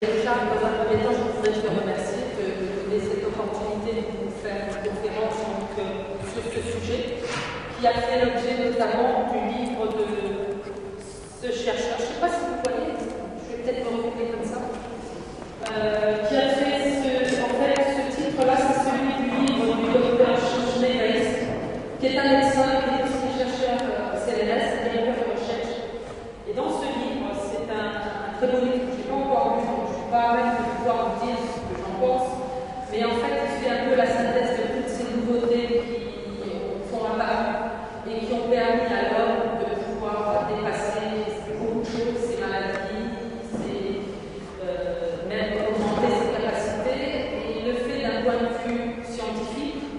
Déjà, dans un premier temps, je voudrais te remercier de donner cette opportunité de nous faire une conférence sur ce sujet, qui a fait l'objet notamment du livre de ce chercheur. Je ne sais pas si vous voyez, je vais peut-être me reculer comme ça, qui a fait ce titre-là, c'est celui du livre du docteur Schneeweiss, qui est un médecin, qui est aussi chercheur CNRS, directeur de recherche. Et dans ce livre, c'est un très beau livre que je n'ai pas encore lu. Pas même de pouvoir vous dire ce que j'en pense, mais en fait, il fait un peu la synthèse de toutes ces nouveautés qui sont apparues et qui ont permis à l'homme de pouvoir dépasser beaucoup de choses, ses maladies, même augmenter ses capacités, et il le fait d'un point de vue scientifique,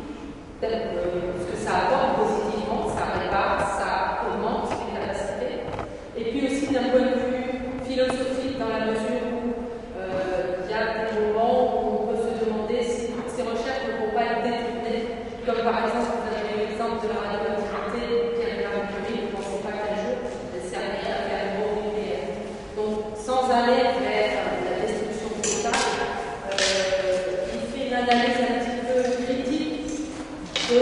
ce que ça apporte positivement, ça répare, ça augmente ses capacités, et puis aussi d'un point de vue philosophique dans la mesure où il y a des moments où on peut se demander si toutes ces recherches ne vont pas être détournées, comme par exemple, vous avez l'exemple de la radioactivité qui a été Curie, vous ne pensez pas qu'un jour elle servirait à faire une bombe nucléaire. Donc, sans aller vers la destruction totale, il fait une analyse un petit peu critique de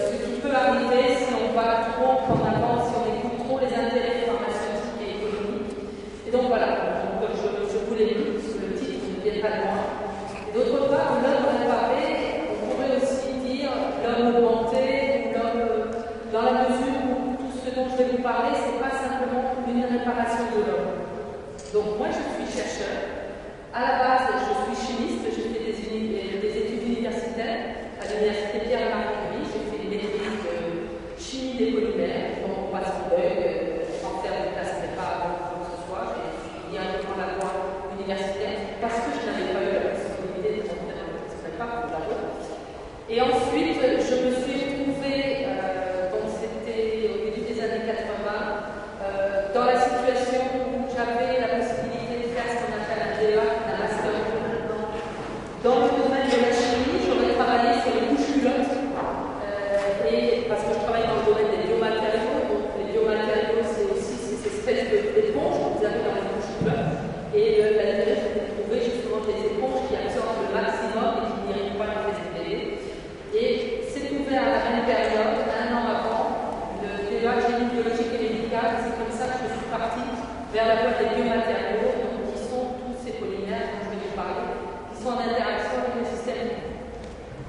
ce qui peut arriver si on va trop en avant, si on écoute trop les intérêts pharmaceutiques et économiques. Et donc voilà, je voulais lire. Pas loin. Et d'autre part, l'homme réparé, on pourrait aussi dire l'homme augmenté, ou l'homme dans la mesure où tout ce dont je vais vous parler, ce n'est pas simplement une réparation de l'homme. Donc moi, je suis chercheur. À la base, je suis chimiste, j'ai fait des études universitaires à l'université Pierre-Marie Curie. J'ai fait une maîtrise de chimie des polymères, donc on passe en bug, sans faire de classe prépa avant quoi que ce soit. J'ai suivi directement la voie universitaire parce que je n'avais pas eu la possibilité de rentrer dans le classe prépa pour l'avoir. Et ensuite, je me suis retrouvée, donc c'était au début des années 80, dans la situation où j'avais la possibilité de faire ce qu'on appelle un DEA, un master. Dans le domaine de la chimie, j'aurais travaillé sur les couches culottes, et parce que je travaille dans le domaine des biomatériaux, donc les biomatériaux, c'est aussi ces espèces d'éponges que vous avez dans les couches culottes. Et l'intérêt, c'était de trouver justement des éponges qui absorbent le maximum et qui n'irritent pas les SPD. Et c'est ouvert à la même période, un an avant, le DEA chimie biologique et médicale. C'est comme ça que je suis partie vers la voie des biomatériaux, donc qui sont tous ces polymères dont je vais vous parler, qui sont en interaction avec le système.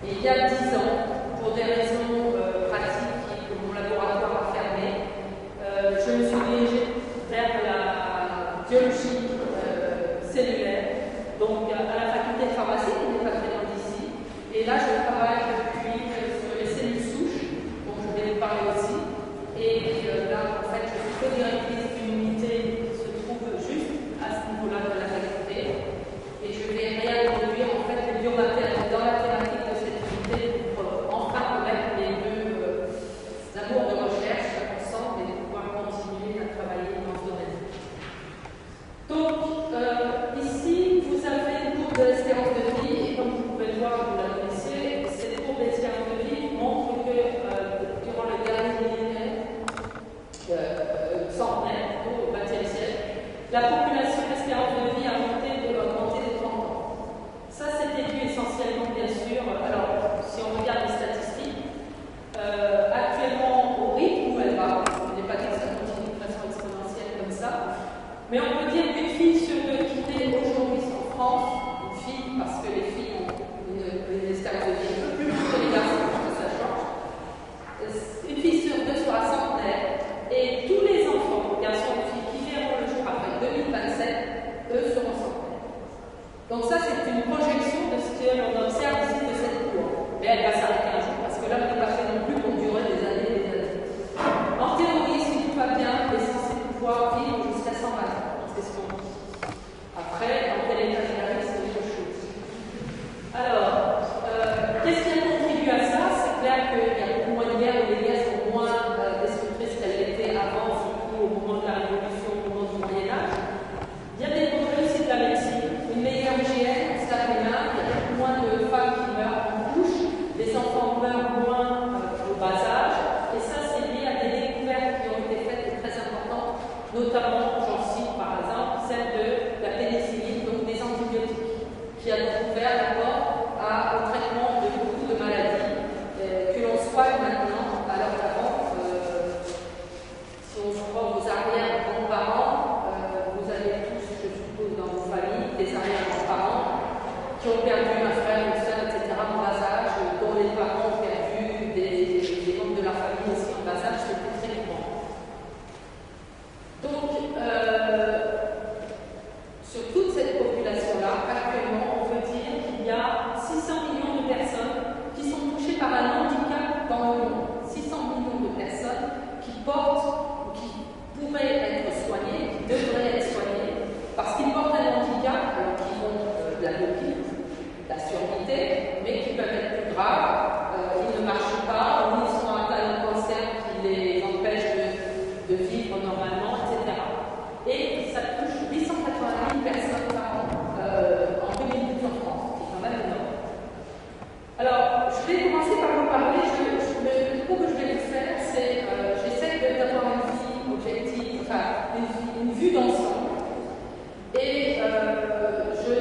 Et il y a 10 ans, pour des raisons pratiques que mon laboratoire a fermé, je me suis dirigée vers la biologie cellulaire, donc à la faculté de pharmacie, qui n'est pas très loin d'ici. Et là, je travaille depuis sur les cellules souches, dont je vais vous parler aussi. Et là, en fait, je suis co-directrice d'une unité qui se trouve juste à ce niveau-là de la faculté. Et je vais réintroduire en fait les biomatériaux dans la thématique de cette unité pour enfin mettre les deux amours de recherche ensemble et pouvoir continuer à travailler dans ce domaine. Donc, ici, vous avez une courbe de l'espérance de vie, et comme vous pouvez le voir, vous la connaissez,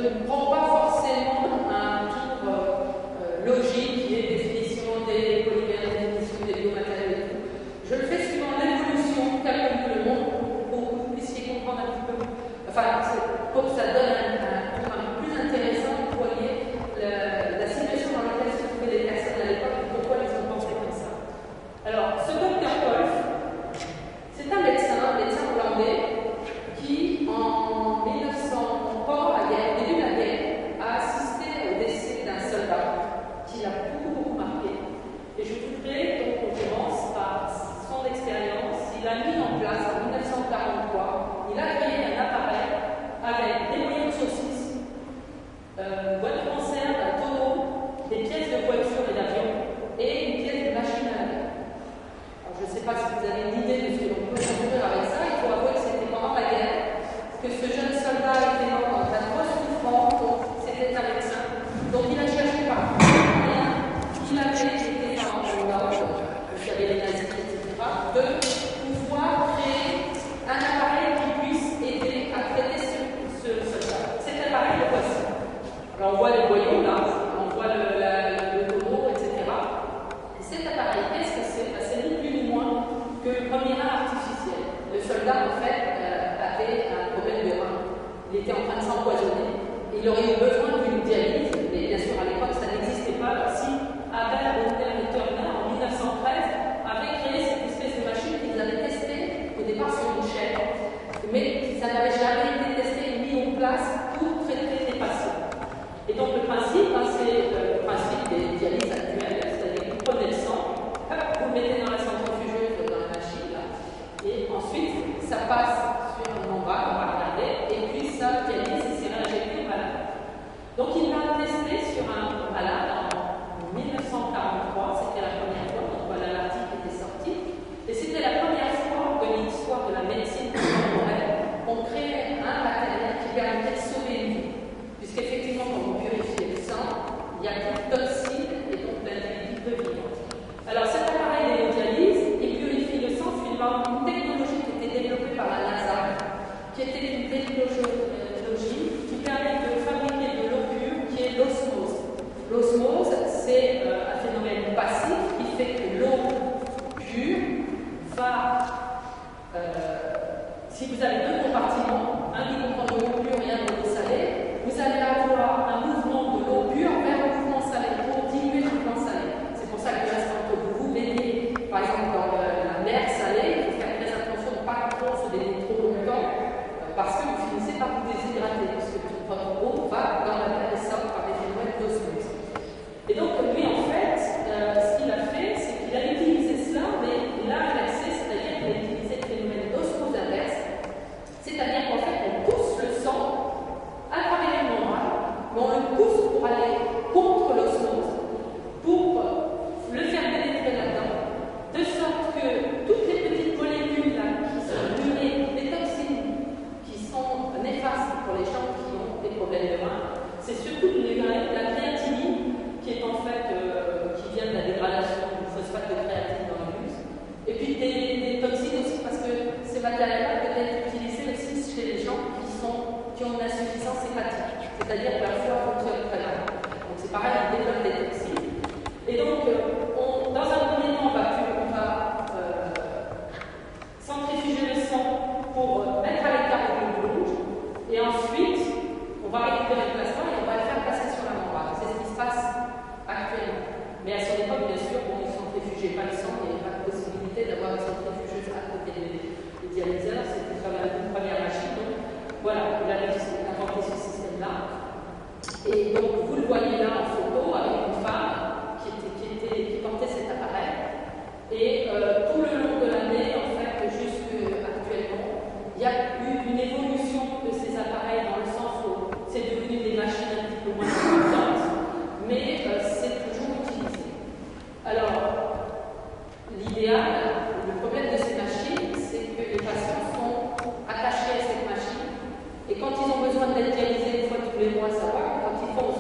ne prends pas forcément un tour logique qui est définition des polymères, définition des biomatériaux et tout. Je le fais suivant l'évolution telle que nous le montre pour que vous puissiez comprendre un petit peu. Enfin, pour que ça donne un tour un peu plus intéressant, vous voyez la situation dans laquelle se trouvaient les personnes à l'époque et pourquoi ils ont pensé comme ça. Alors, ce docteur Wolf, c'est un médecin hollandais, qui en 1900, pendant la guerre, au début de la guerre, a assisté au décès d'un soldat qui l'a beaucoup marqué. Et je voudrais donc qu'on commence par son expérience. Il a mis en place en 1943, il a créé un appareil avec des moyens de saucisse, boîte de conserve, un tonneau, des pièces de voiture et d'avion et une pièce de machine à laver. Alors je ne sais pas si vous avez une idée de ce que l'on peut construire avec ça. Il faut avouer que c'était pendant la guerre, que ce jeune soldat était mort dans un grosse souffrance, donc c'était un médecin. Donc il a cherché par moyen qu'il avait été dans le Nord, vous savez les nazis, etc., de pouvoir créer un appareil qui puisse aider à traiter ce soldat. Cet appareil, le voici. Alors on voit les boyaux là, on voit le tonneau, etc. Et cet appareil, qu'est-ce que c'est? C'est ni plus ni moins que le premier rein artificiel. Le soldat, en fait, avait un problème de rein. Il était en train de s'empoisonner. Il aurait eu besoin d'une dialyse, mais bien sûr à l'époque ça n'existait pas. Alors, si Abel Rother et Turner en 1913 avaient créé cette espèce de machine qu'ils avaient testée au départ sur une chaîne, mais ça n'avait jamais été testé et mis en place pour traiter les patients. Et donc le principe, c'est le principe des dialyses actuelles, c'est-à-dire que vous prenez le sang, vous le mettez dans la centrifugeuse, dans la machine, là, et ensuite ça passe sur une membrane, on va regarder, et puis ça dialyse et c'est réinjecté au malade. Donc il l'a testé sur un malade en 1943, c'était la première fois, donc voilà l'article était sorti, et c'était la première fois de l'histoire de la médecine contemporaine qu'on créait un matériel qui permettait de sauver une vie. Puisqu'effectivement, quand vous purifiez le sang, il y a plus de toxines et donc l'individu peut vivre. Alors cet appareil d'hémodialyse, il purifie le sang suivant une technologie qui était développée par la NASA, qui était une technologie qui permet de fabriquer de l'eau pure, qui est l'osmose. L'osmose, c'est un phénomène passif qui fait que l'eau pure va, si vous avez deux compartiments, un qui comprend de l'eau pure et un de l'eau salée, vous allez avoir un mouvement de l'eau pure vers un mouvement salé pour diminuer le mouvement salé. C'est pour ça que quand vous baignez, par exemple, dans la mer salée, il faut faire très attention de ne pas trop se baigner trop longtemps, parce que vous finissez par vous déshydrater, parce que votre eau va dans la mer et sort par des phénomènes d'osmose. Et donc, lui, en fait, ce qu'il a fait, c'est qu'il a utilisé cela, mais il l'a inversé, c'est-à-dire qu'il a utilisé le phénomène d'osmose inverse, c'est-à-dire qu'en fait, on pousse le sang à travers une membrane, mais on le pousse pour aller contre l'osmose, pour le faire pénétrer là-dedans, de sorte que toutes les petites molécules là, qui sont liées, des toxines qui sont néfastes pour les gens qui ont des problèmes de rein, c'est surtout la créatinine qui est en fait qui vient de la dégradation du phosphate de créatine dans le muscle, et puis des toxines aussi parce que ces matériaux-là peuvent être utilisés aussi chez les gens qui ont une insuffisance hépatique, c'est-à-dire que leur foie fonctionne très mal. Donc c'est pareil, ils développent des toxines. Et donc, dans un premier temps, on va centrifuger le sang pour mettre à l'écart le globule rouge, et ensuite, on va récupérer le plasma et on va le faire passer sur la membrane. C'est ce qui se passe actuellement. Mais à son époque, bien sûr, ils ne centrifugeaient pas le sang, il n'y avait pas de possibilité d'avoir une centrifugeuse à côté des dialyseurs, c'était sur la première machine. Donc, voilà, il a inventé ce système-là. Et donc, vous le voyez là en photo avec une femme qui portait cet appareil. Et tout le long de l'année, en fait, jusqu'actuellement, il y a eu une évolution de ces appareils dans le sens où c'est devenu des machines un petit peu moins puissantes, mais c'est toujours utilisé. Alors, l'idéal, le problème de ces machines, c'est que les patients sont attachés à cette machine et quand ils ont besoin d'être dialysés une fois tous les mois, ça va, quand ils font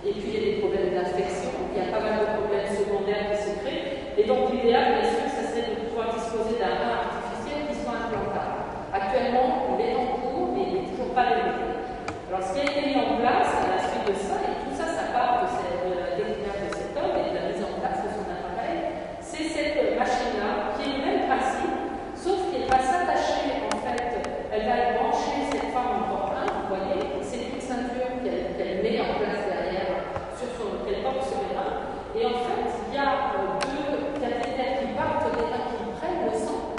Et puis il y a des problèmes d'infection, il y a pas mal de problèmes secondaires qui se créent. Et donc l'idéal, bien sûr, ça serait de pouvoir disposer d'un rein artificiel qui soit implantable. Actuellement, il est en cours, mais il n'est toujours pas développé. Alors ce qui a été mis en place à la suite de ça, et tout ça, ça part de la découverte de cet homme et de la mise en place de son appareil, c'est cette machine-là qui est le même principe, sauf qu'elle va s'attacher, en fait, elle va brancher cette forme en corps 1, vous voyez, c'est une ceinture qu'elle met en place derrière, qu'elle porte sur les reins. Et en fait, il y a deux cathéters qui partent des reins, qui prennent le sang,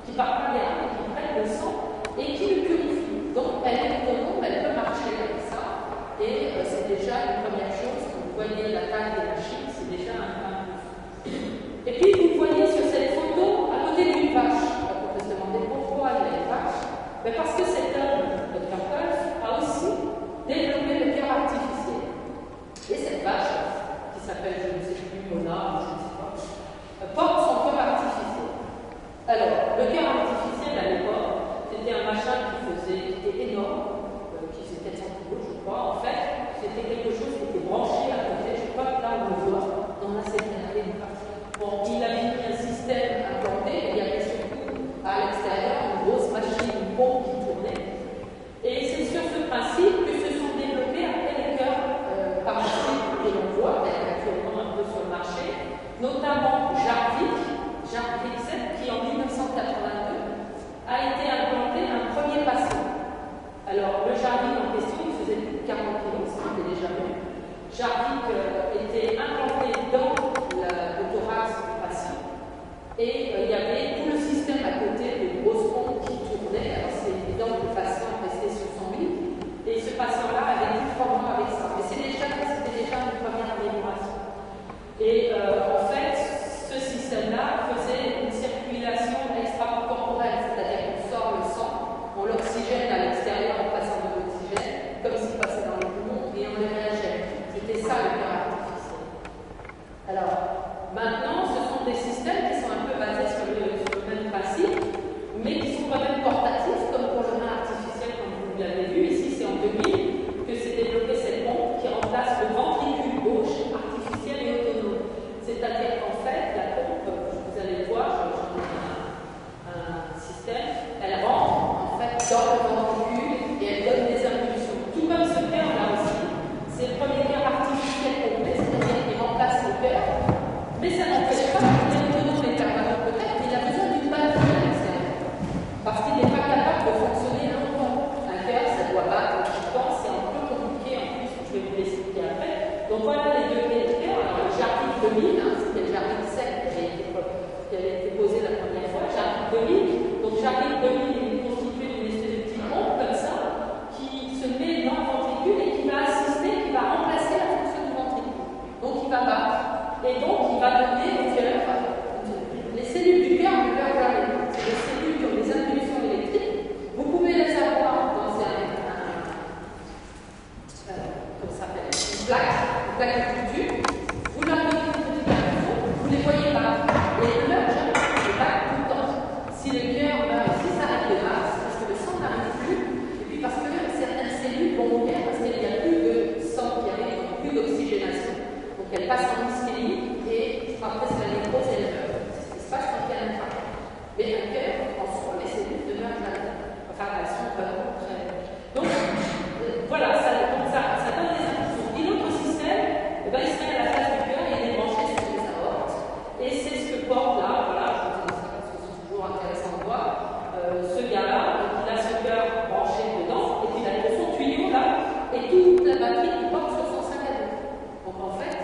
qui partent pas des reins, mais qui prennent le sang et qui le purifient. Donc, elle est autonome, elle peut marcher avec ça. Et c'est déjà une première chose. Vous voyez la taille des machines, c'est déjà un plus. Et puis, vous voyez sur cette photo, à côté d'une vache. On peut se demander pourquoi il y a une vache. Mais parce que cet homme, Dr. Pulse, a aussi développé le cœur artificiel. Et cette vache, qui s'appelle, je ne sais plus, Mona, je ne sais pas, porte son cœur artificiel. Alors, le cœur artificiel à l'époque, c'était un machin qui était énorme, qui faisait 400 kg, je crois. En fait, c'était quelque chose qui était branché à côté, je crois que là on le voit, dans la séminarité du parti. Bon, il avait mis un système implanté, et il y avait surtout à l'extérieur une grosse machine, une pompe qui tournait. Et c'est sur ce principe que se sont développés après les cœurs parasites que l'on voit actuellement un peu sur le marché, notamment Jarvik 7, qui en 1982 a été implanté un premier patient. Alors, le Jarvik en question, il faisait plus de 40 kg, ça était déjà vu. Jarvik était implanté dans le thorax du patient et il y avait tout le système à côté de grosses pompes qui tournaient. Alors, c'est évident que le patient restait sur son lit et ce patient-là avait plus de 3 mois avec ça. Mais c'était déjà une première amélioration. Et en fait, ce système-là faisait une circulation extracorporelle, c'est-à-dire qu'on sort le sang, on l'oxygène à l'extérieur en passant de l'oxygène, comme s'il passait dans les poumons, et on les réinjecte. C'était ça le cœur artificiel. Alors, maintenant, ce sont des systèmes qui sont un peu basés sur le même principe, mais qui sont quand même portatifs, comme pour le rein artificiel, comme vous l'avez vu. Ici, c'est en 2000 que s'est développée cette pompe qui remplace le ventricule gauche artificiel et autonome. C'est-à-dire qu'en fait, la pompe, vous allez voir, j'en ai un système, elle rentre en fait dans le ventricule et elle donne des impulsions. Tout comme ce cœur-là aussi, c'est le premier cœur artificiel complet, c'est-à-dire qu'il remplace le cœur, mais ça n'empêche pas qu'il est autonome et permanent peut-être, mais il a besoin d'une batterie à l'extérieur, parce qu'il n'est pas capable de fonctionner longtemps. Un cœur, ça doit battre tout le temps, c'est un peu compliqué en plus, je vais vous l'expliquer après. Donc voilà les deux cœurs. Alors le Jarvik 2000, c'était le Jarvik 7 qui avait été posé la première fois, Jarvik 2000. Donc Jarvik 2000 est constitué d'une espèce de petite pompe comme ça, qui se met dans le ventricule et qui va assister, qui va remplacer la fonction du ventricule. Donc il va battre. Et donc il va donner au cœur, les cellules du cœur, c'est des cellules qui ont des impulsions électriques. Vous pouvez les avoir dans une plaque de culture. Vous leur donnez une petite impulsion, vous les voyez pas. Et leur jamais ne bat tout le temps. Si le cœur meurt ici, ça arrête de masse, parce que le sang n'arrive plus, et puis parce que certaines cellules vont mourir parce qu'il n'y a plus de sang qui arrive, donc plus d'oxygénation. Donc elles passent en ischémie et après c'est la nécrose et elles meurent. C'est ce qui se passe quand il y a un infarct. Mais un cœur, en soi, les cellules ne meurent jamais. Enfin, elles sont vraiment très. Donc voilà, ça donne des impulsions. Et l'autre système, il se met à la place du cœur et il est branché sur les aortes. Et c'est ce que porte là, voilà, je vous dis ça parce que c'est toujours intéressant de voir, ce gars-là, il a ce cœur branché dedans, et puis il a tout son tuyau là, et toute la batterie qu'il porte sur son sac à dos. Donc en fait,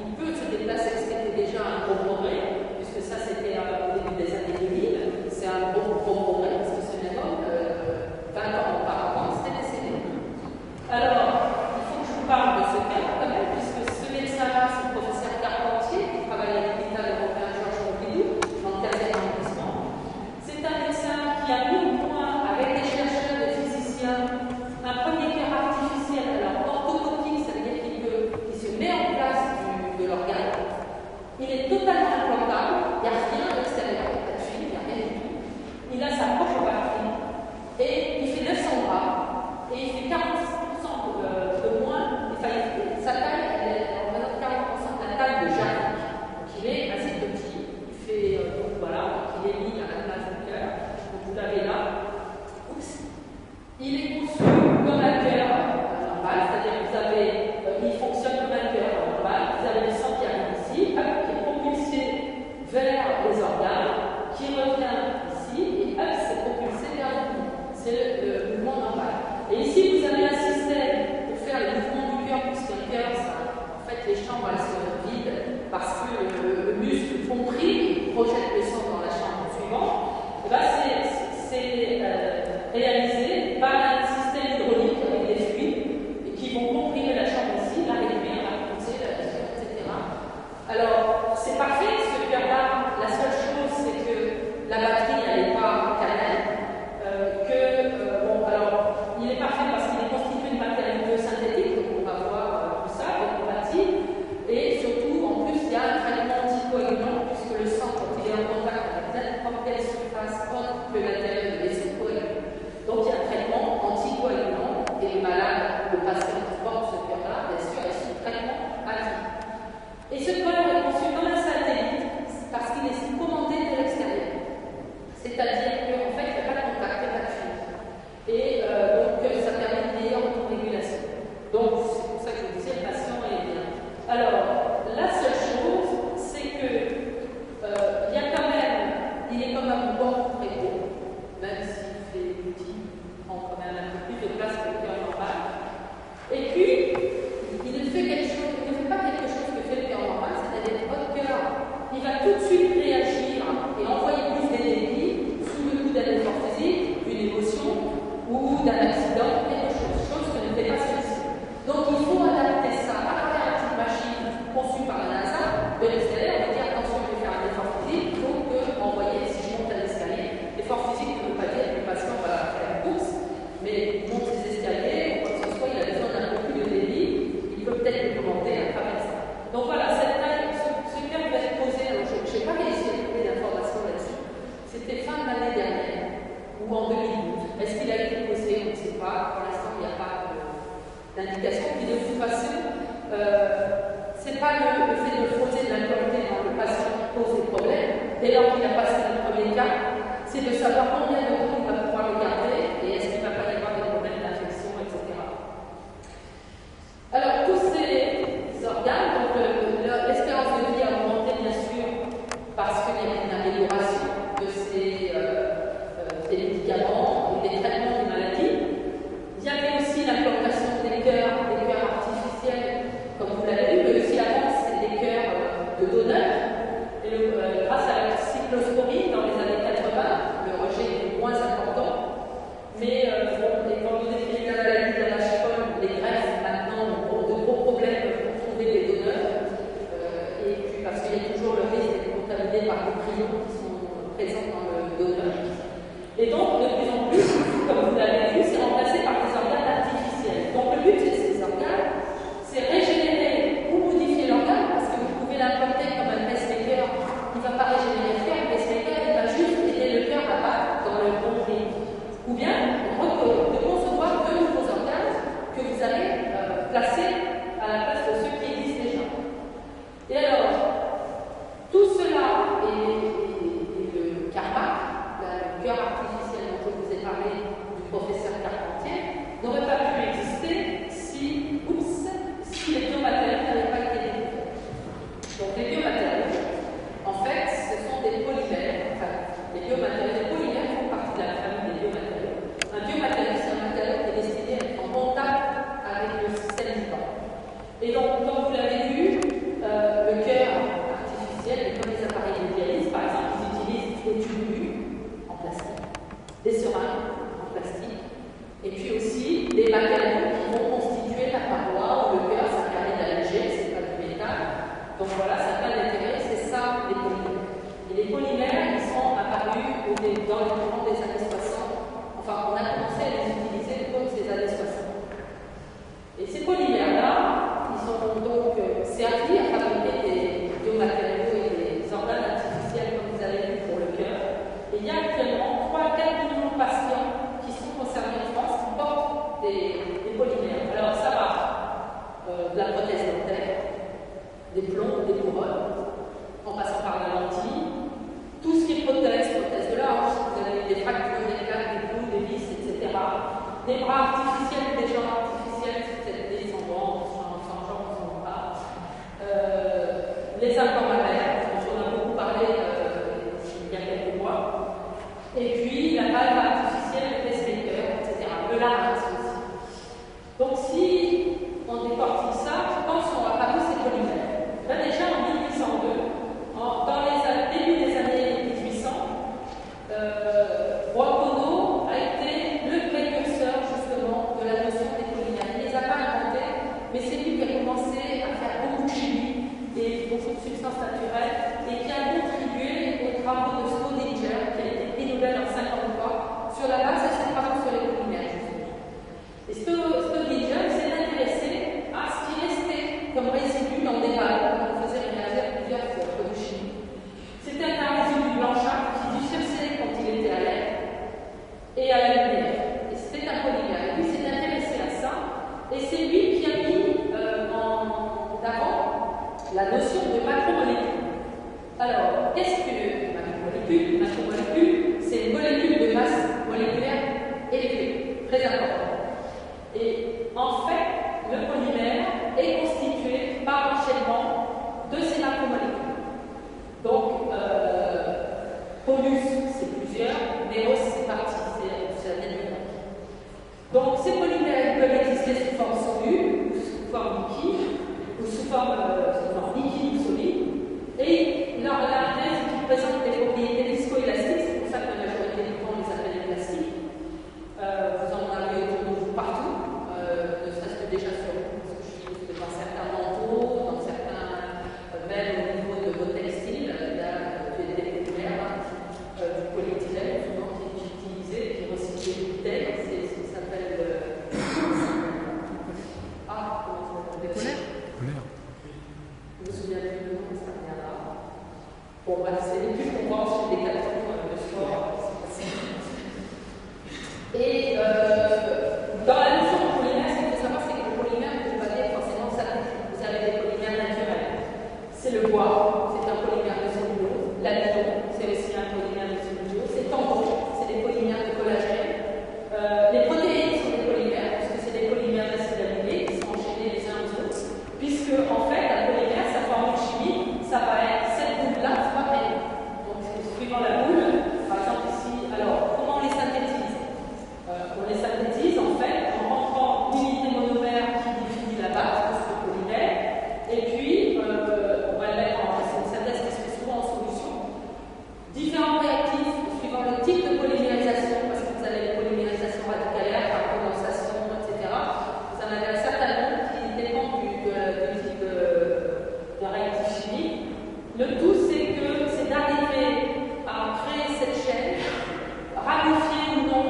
il peut se déplacer, ce qui était déjà un gros progrès, puisque ça c'était au début des années 2000, c'est un gros progrès, parce que ce même homme, 20 ans auparavant, c'était décédé. Alors, il faut que je vous parle de ce cas quand même, puisque ce médecin-là, c'est le professeur Carpentier, qui travaille à l'hôpital européen Georges Pompidou, dans le 15e arrondissement. C'est un médecin qui a mis au point, avec des chercheurs, des physiciens, un premier cœur artificiel, alors orthotopique, ça veut dire qu'il se met en place de l'organe. Il est totalement implantable, il n'y a rien à l'extérieur, il n'y a pas de fil, il n'y a rien du tout. Il a sa propre batterie, et il fait 900 grammes, et il fait 40% de moins, sa taille, elle Et ce corps est conçu comme un satellite parce qu'il est commandé de l'extérieur. C'est-à-dire qu'en fait, il n'y a pas de contact, il n'y a pas de fil. Et donc, ça permet une meilleure autorégulation. Donc, c'est pour ça que je vous disais, le patient est bien. Alors, la seule chose, c'est que il y a quand même, il est quand même bon très gros, même s'il fait petit, il prend quand même un peu plus de place que le cœur normal. Et puis, il fait quelque chose, il ne fait pas quelque chose que fait le cœur normal, c'est-à-dire que votre cœur, il va tout de suite réagir et envoyer plus d'énergie sous le coup d'un effort physique, d'une émotion ou d'un accident, quelque chose que ne fait pas celui-ci. Donc il faut adapter ça à travers la petite machine conçue par la NASA de l'extérieur. On va dire attention, je vais faire un effort physique, il faut que envoyer, si je monte un escalier, l'effort physique ne veut pas dire que le patient va faire une course, mais il monte ses escaliers, ou quoi que ce soit, il a besoin d'un peu plus de débit, il peut peut-être le commander à travers ça. Donc voilà, cette taille, ce cas va être posé, alors je ne sais pas quelle est d'informations là-dessus, c'était fin de l'année dernière, ou en 2012. Est-ce qu'il a été posé? On ne sait pas, pour l'instant il n'y a pas d'indication. Puis de toute façon, c'est pas le fait de frauder de l'implanter dans le patient qui pose des problèmes. Dès lors qu'il a passé le premier cas, c'est de savoir combien de temps il va pouvoir le garder et est-ce qu'il ne va pas y avoir des problèmes d'infection, etc. Alors, tous ces organes, donc l'espérance de vie a augmenté bien sûr parce qu'il y a une amélioration de ces des médicaments et des traitements des maladies. Il y avait aussi l'implantation des cœurs artificiels, comme vous l'avez vu, mais aussi avant, c'est des cœurs de donneurs. Et grâce à la cyclosporine, dans les années 80, le rejet est moins important. Mais étant donné qu'il y a la maladie de la Hashimoto, les greffes maintenant ont de gros problèmes pour trouver des donneurs. Et puis parce qu'il y a toujours le risque d'être contaminé par des prions qui sont présents dans le donneur. Et donc, de plus en plus, comme vous l'avez vu, c'est remplacé par des organes artificiels. Donc, le but de ces organes, c'est régénérer ou modifier l'organe, parce que vous pouvez l'implanter comme un pacemaker, il ne va pas régénérer le cœur, le pacemaker, il va juste aider le cœur à battre dans le bon rythme. Ou bien, de concevoir de nouveaux organes que vous allez placer à la place de ceux qui existent déjà. Et alors, tout cela est le karma. Le cœur artificiel dont je vous ai parlé du professeur Carpentier n'aurait pas pu exister si les biomatériaux n'avaient pas été découverts. Donc les biomatériaux, en fait, ce sont des polymères. Enfin, les polymères font partie de la famille des biomatériaux. Un biomatériau, c'est un matériau qui est destiné à être en contact avec le système vivant. Et donc, comme vous l'avez vu, le cœur artificiel, comme les appareils de dialyse, par exemple, ils utilisent des tubulus en plastique, des seringues en plastique, et puis aussi des matériaux qui vont constituer la paroi où le cœur, ça permet d'alléger, c'est pas du métal. Donc voilà, ça a plein d'intérêt, c'est ça les polymères. Et les polymères, ils sont apparus dans le courant des années 60. Enfin, on a commencé à les utiliser au cours de ces années 60. Et ces polymères-là, ils ont donc servi à fabriquer des biomatériaux et des organes artificiels, comme vous avez vu pour le cœur. Et il y a actuellement 3 à 4 millions de patients qui sont concernés en France qui portent des polymères. Alors ça va de la prothèse dentaire, des plombs, des couronnes, en passant par la lentille, tout ce qui est prothèse de la hanche, vous avez des fractures, des plaques, des clous, des vis, etc. Des bras artificiels, des jambes artificielles, peut-être des sans jambes, sans bras. Les implants mammaires, dont on a beaucoup parlé il y a quelques mois. Et puis la valve artificielle, le pacemaker, etc. Le larynx aussi. Donc si on décortique ça, pensons à parmi ces polymères. Là déjà en 1802, dans les début des années 1800, Roy a été le précurseur justement de la notion des polymères. Il ne les a pas inventés, mais c'est lui qui a commencé à faire beaucoup de chimie et beaucoup de substances naturelles et qui a contribué aux travaux de Staudinger, qui a été prix Nobel en 1953, sur la base de ses travaux sur les polymères. Et Staudinger s'est intéressé à ce qui restait comme résidu dans des ballons qu'on faisait réagir plusieurs fois de chimie. C'était un résidu blanchâtre qui dispersait quand il était à l'air et à la lumière. Et c'était un polymère. Et lui s'est intéressé à ça, et c'est lui qui a mis en avant la notion Bon, bref, c'est les pubs qu'on voit sur des cartons de sport. Et dans la notion de polymère, ce qu'il faut savoir, c'est que le polymère ne veut pas dire forcément synthétique. Vous avez des polymères naturels. C'est le bois, c'est un polymère de cellulose. L'aluminium, c'est aussi un polymère de cellulose. C'est tampon, c'est des polymères de collagène. Les protéines sont des polymères, parce que c'est des polymères d'acide aminé qui sont enchaînés les uns aux autres. Puisque, en fait, un polymère, sa formule chimique, ça va être cette boule-là fois N. Donc, suivant la boule, par exemple ici, alors, comment on les synthétise? On les synthétise, en fait, en rentrant l'unité monomère qui définit la base de ce polymère, et puis, on va le mettre en c'est une synthèse qui se fait souvent en solution. Différents réactifs, suivant le type de polymérisation, parce que vous avez les polymérisations radicalaires, par condensation, etc. Vous en avez un certain nombre qui dépendent du type de réactif chimique. Le tout, c'est d'arriver à créer cette chaîne, ramifiée ou non,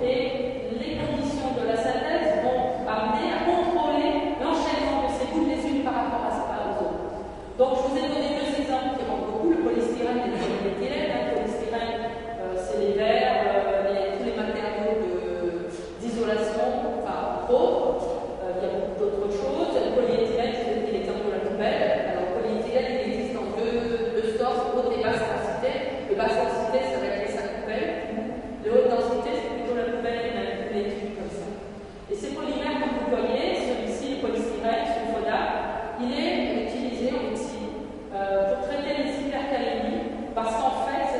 et les conditions de la synthèse vont amener à contrôler l'enchaînement de ces boules les unes par rapport aux autres. Donc, je vous ai donné deux exemples qui rendent beaucoup: le polystyrène et le polyéthylène. Le polystyrène, c'est les verres, tous les matériaux d'isolation, enfin, autres. Il y a beaucoup d'autres choses. Le polyéthylène, je vous ai pris l'exemple de la poubelle. Alors, le polyéthylène, il existe dans deux stores, haute et basse densité. Les basses densités, ça va être les sacs poubelles. Les hautes densités, c'est plutôt la poubelle, même les tubes comme ça. Et ces polymères, comme vous voyez, celui-ci, le polystyrène, sulfonate, il est utilisé en médecine pour traiter les hypercalémies, parce qu'en fait,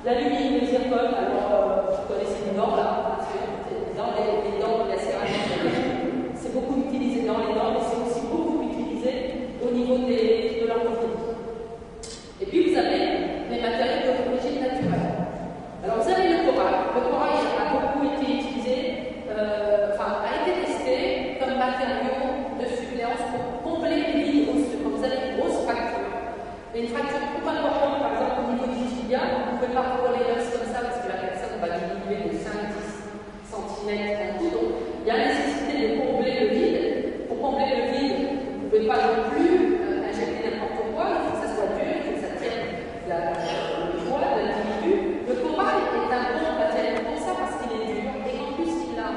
L'alumine, le zircone, alors vous connaissez le nord là, parce que dans les dents de la céramique, c'est beaucoup utilisé dans les dents, mais c'est aussi beaucoup utilisé au niveau de l'orthopédie. Et puis vous avez les matériaux d'origine naturelle. Alors vous avez le corail. Le corail a beaucoup été utilisé, a été testé comme matériau de suppléance pour combler les vides osseux. Quand vous avez une grosse fracture, et une fracture trop importante, par exemple au niveau du tibia, vous ne pouvez pas recoller l'os comme ça parce que la personne va diminuer de 5-10 cm d'un coup. Donc il y a la nécessité de combler le vide. Pour combler le vide, vous ne pouvez pas non plus injecter n'importe quoi, il faut que ça soit dur, il faut que ça tienne le poids de l'individu. Le corail est un bon matériau pour ça parce qu'il est dur et en plus il a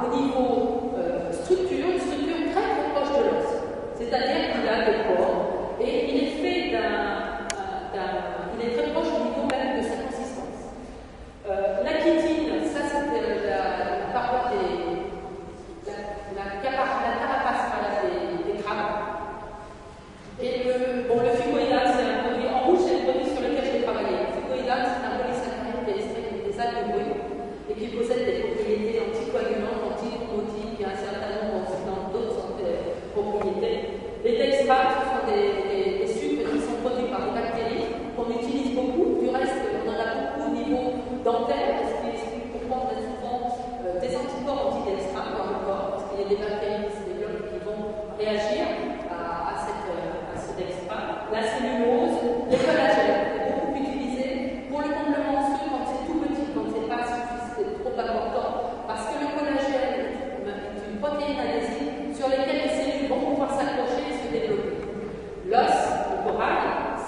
au niveau structure, une structure très très proche de l'os. C'est-à-dire qu'il a des pores et il est fait il est très proche au niveau même de sa consistance. La chitine, ça c'était la carapace des crabes. Et le fucoïdate, c'est un produit en rouge, c'est le produit sur lequel j'ai travaillé. Le fucoïdate, c'est un polysaccharide qui est extrait des algues brunes et qui possède des propriétés anticoagulantes, antithrombotiques et un certain nombre d'autres propriétés. Les dextrates, ce sont des sucres qui sont produits par des bactéries qu'on utilise beaucoup. Du reste, on en a beaucoup au niveau dentaire, ce qui explique pourquoi on a souvent des anticorps antidextrates dans le corps, parce qu'il y a des bactéries qui se développent et qui vont réagir à ce dextrate. La cellulose, les collagènes, c'est beaucoup utilisé pour le comblement osseux quand c'est tout petit, quand c'est pas suffisant, trop important, parce que le collagène est une protéine adhésive sur laquelle les cellules vont pouvoir s'accrocher et se développer. L'os, le corail,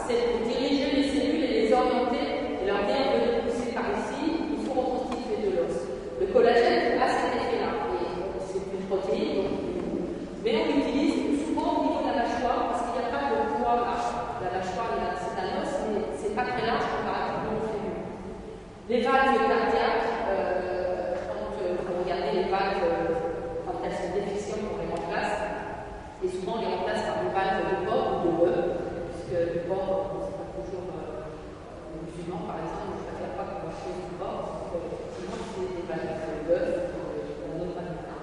c'est pour diriger les cellules et les orienter et leur dire de pousser par ici, il faut reconstituer de l'os. Le collagène a cet effet-là, et c'est une protéine, mais on l'utilise souvent au niveau de la mâchoire parce qu'il n'y a pas de poids là. La mâchoire, c'est un os, mais c'est pas très large comparativement au fémur. Les valves cardiaques, quand vous regardez les valves, quand elles sont déficientes, on les remplace. Et souvent, on les remplace par des valves de porc ou de bœuf, puisque le porc, c'est pas toujours musulman, par exemple, je ne préfère pas qu'on mange du porc, parce qu'effectivement, c'est des valves de bœuf ou d'un autre animal.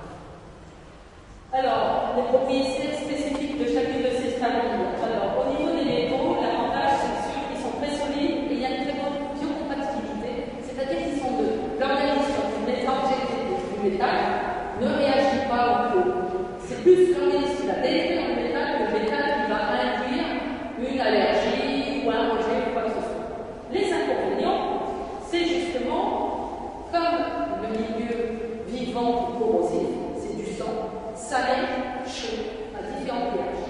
Alors, les propriétés spécifiques de chacune de ces stabilités. Alors, au niveau des métaux, l'avantage, c'est sûr qu'ils sont très solides et il y a une très bonne biocompatibilité, c'est-à-dire qu'ils sont deux. L'organisme du métal du métal ne réagit pas au feu. C'est plus l'organisme qui va détruire le métal que le métal qui va induire une allergie ou un rejet ou quoi que ce soit. Les inconvénients, c'est justement comme le milieu vivant ou corrosif, c'est du sang, salé, chaud, à différents pH.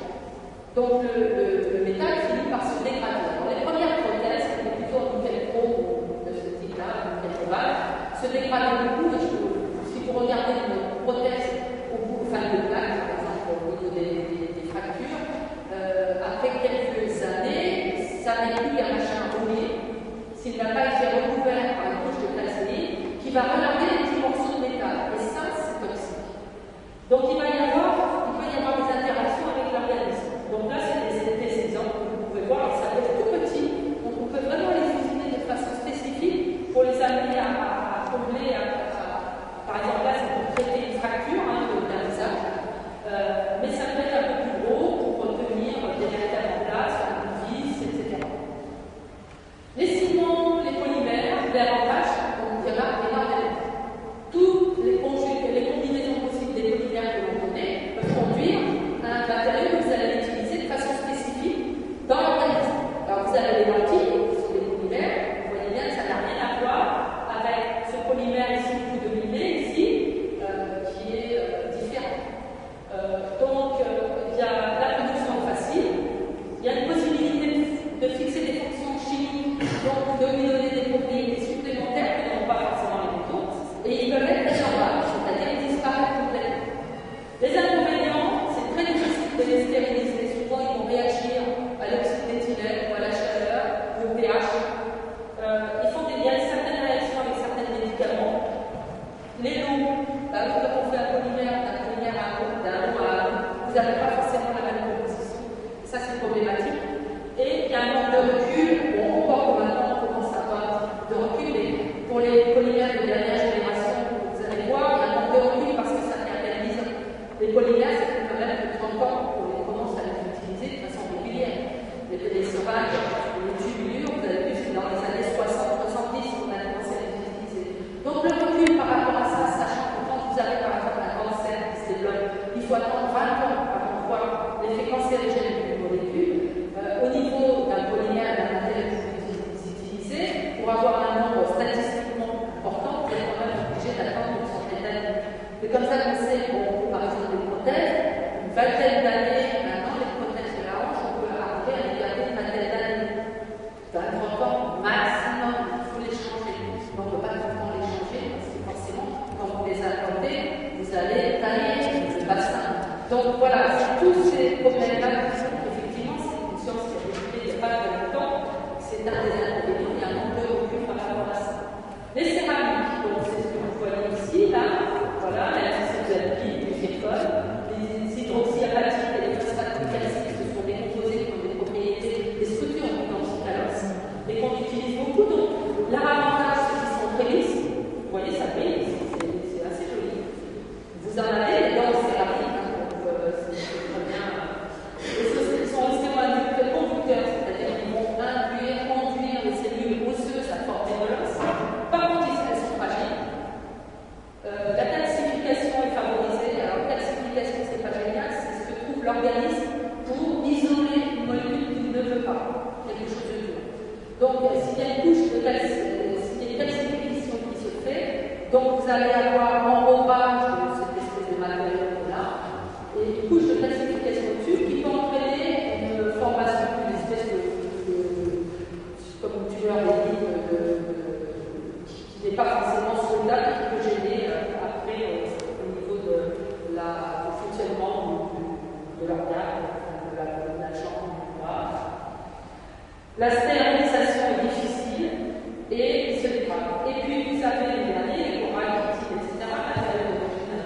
Donc le métal finit par se dégrader. Alors, les premières prothèses, qui étaient plutôt en nickel chrome de ce type-là, nickel cobalt, se dégradaient beaucoup. Si vous regardez une prothèse au bout de plaque, par exemple au niveau des fractures, après quelques années, ça n'est plus un machin rouillé, s'il n'a pas été recouvert par une couche de plastique qui va relarguer les petits morceaux de métal. Et ça, c'est toxique. Donc il peut y avoir des interactions avec l'organisme. Donc là, c'est des exemples que vous pouvez voir. Ça peut être tout petit, donc on peut vraiment les utiliser de façon spécifique pour les amener à combler. Par exemple, là, c'est pour traiter une fracture d'un visage, mais ça peut être un peu plus gros pour retenir des métals en place, un vis, etc. Les ciments, les polymères, l'avantage, on dira énormément. quelque chose de dur. Donc, s'il y a une couche de calcification qui se fait, donc vous allez avoir enrobage de cette espèce de matériau-là, et une couche de calcification dessus qui peut entraîner une formation d'une espèce comme une tumeur qui n'est pas forcément souhaitable et qui peut gêner après au niveau du fonctionnement de l'organe, de la jambe. La stérilisation est difficile et se dégrade. Et puis vous avez les derniers, les corallites, etc., matériaux d'origine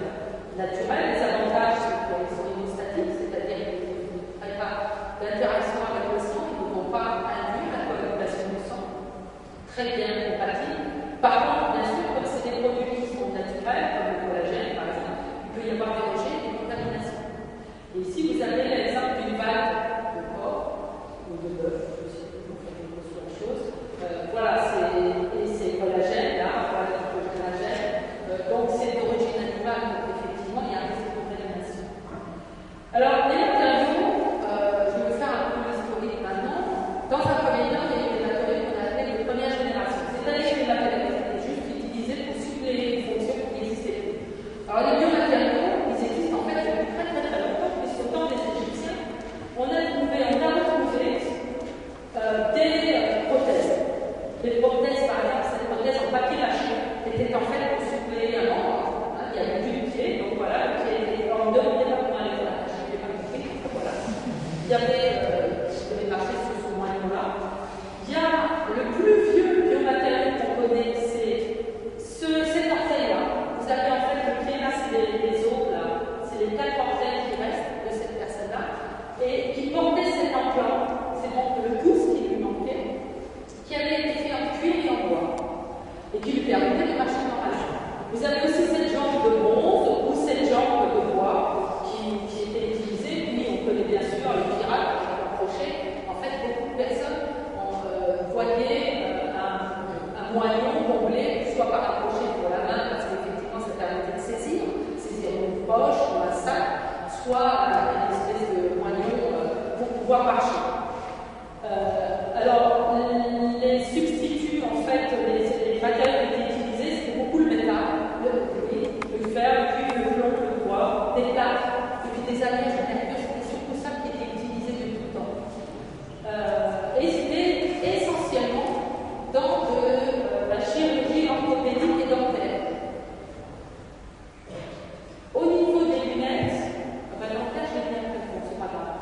naturelle. Les avantages, c'est qu'ils sont hémostatiques, c'est-à-dire qu'ils ne créent pas d'interaction avec le sang, ils ne vont pas induire la coagulation du sang. Très bien compatible. Par contre, bien sûr, comme c'est des produits qui sont naturels, comme le collagène par exemple, il peut y avoir des rejets et des contaminations. Et ici, vous avez l'exemple d'une vague de porc ou de bœuf. Voilà, c'est collagène, là, voilà, le collagène. Donc c'est d'origine animale, donc effectivement, il y a un risque de contamination. Alors, les matériaux, je vais faire un peu l'historique maintenant. Dans un premier temps, il y a eu des matériaux qu'on appelait de première génération. C'est-à-dire que les matériaux étaient juste utilisés pour suppléer une fonction qui n'existait plus. Alors, les biomatériaux, ils existent en fait depuis très très très longtemps, puisqu'au temps des Égyptiens, on a retrouvé des prothèses. Les prothèses, par exemple, cette prothèse en papier mâché était en fait pour suppléer un membre. Il y avait plus de pied, donc voilà, le pied était en deux, on ne pas comment aller dans la tâche, il n'y avait pas compris. Voilà. Il y avait les marchés sur ce moyen-là. Il y a le plus vieux biomatériau qu'on connaît, c'est cet orteil-là. Vous avez en fait le pied là, c'est les os, là, c'est les 4 orteils qui restent de cette personne-là, et qui portait cet implant, c'est donc le pouce qui lui manquait, qui avait été fait en cuir et en bois, et qui lui permettait de marcher normalement. Vous avez aussi cette jambe de bronze ou cette jambe de bois qui était utilisée, puis on connaît bien sûr le pirate qui approchait. En fait, beaucoup de personnes voyaient un moignon comblé, soit par approcher pour la main, parce qu'effectivement ça permettait de saisir une poche ou un sac, soit une espèce de moignon pour pouvoir marcher. Alors, les substituts, en fait, les matériaux qui étaient utilisés, c'était beaucoup le métal, le fer, puis le plomb, le bois, des plaques, depuis des années, c'était surtout ça qui était utilisé de tout le temps. Et c'était essentiellement dans la chirurgie orthopédique et dentaire. Au niveau des lunettes, dentaire, je vais bien répondre, c'est pas grave.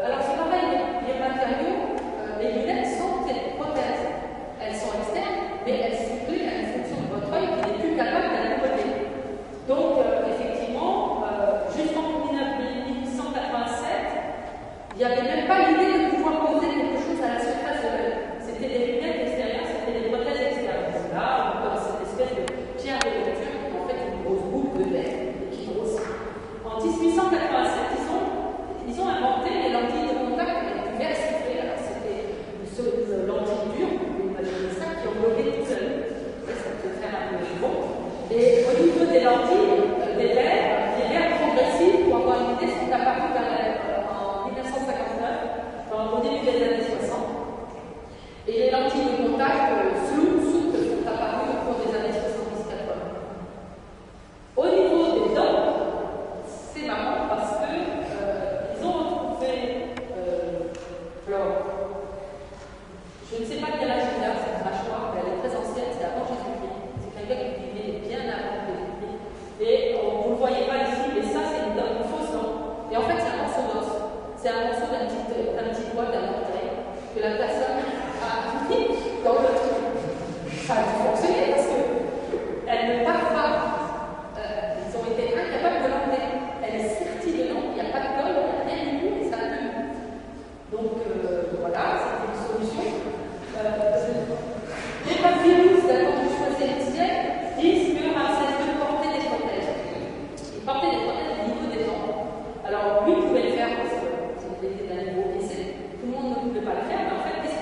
Alors, c'est pareil, les matériaux. Les lunettes sont des prothèses. Elles sont externes, mais elles supplient à une fonction de votre œil qui n'est plus capable d'aller côté. Donc, effectivement, jusqu'en 1987, il n'y avait même pas l'idée de pouvoir poser quelque chose à la surface de l'œil. C'était des lunettes extérieures, c'était des prothèses extérieures. Là, on a cette espèce de pierre de lecture qui est en fait une grosse boule de verre et qui grossit. En 1887, ils ont inventé les lentilles de contact avec du verre sifflé. Alors, lentille dure, vous imaginez ça, qui englobait tout seul. Ça peut faire un peu bon. Et au niveau des lentilles, des verres progressifs, pour avoir une idée, sont apparus en 1959, au début des années 60. Et les lentilles de contact souples sont apparues au cours des années 70-80. Au niveau des dents, c'est marrant parce que ils ont retrouvé je ne sais pas quel âge il a, cette mâchoire, mais elle est très ancienne, c'est avant Jésus-Christ. C'est quelqu'un qui vivait bien avant Jésus-Christ. Et vous ne le voyez pas ici, mais ça, c'est une fausse dent. Et en fait, c'est un morceau d'os. C'est un morceau d'un petit doigt, d'un orteil, que la personne a mis dans le truc. Ça a dû fonctionner parce qu'elle ne part pas. Ils ont été incapables de l'enlever. Elle est sortie dedans, il n'y a pas de colle, il n'y a rien du tout, et ça a tenu. Donc, voilà, c'était une solution. Les papyrus datant du XVIe siècle disent que Ramsès II portait des prothèses. Il portait des prothèses au niveau des dents. Alors lui pouvait le faire parce qu'il était d'un niveau aisé. Tout le monde ne pouvait pas le faire, mais en fait, qu'est-ce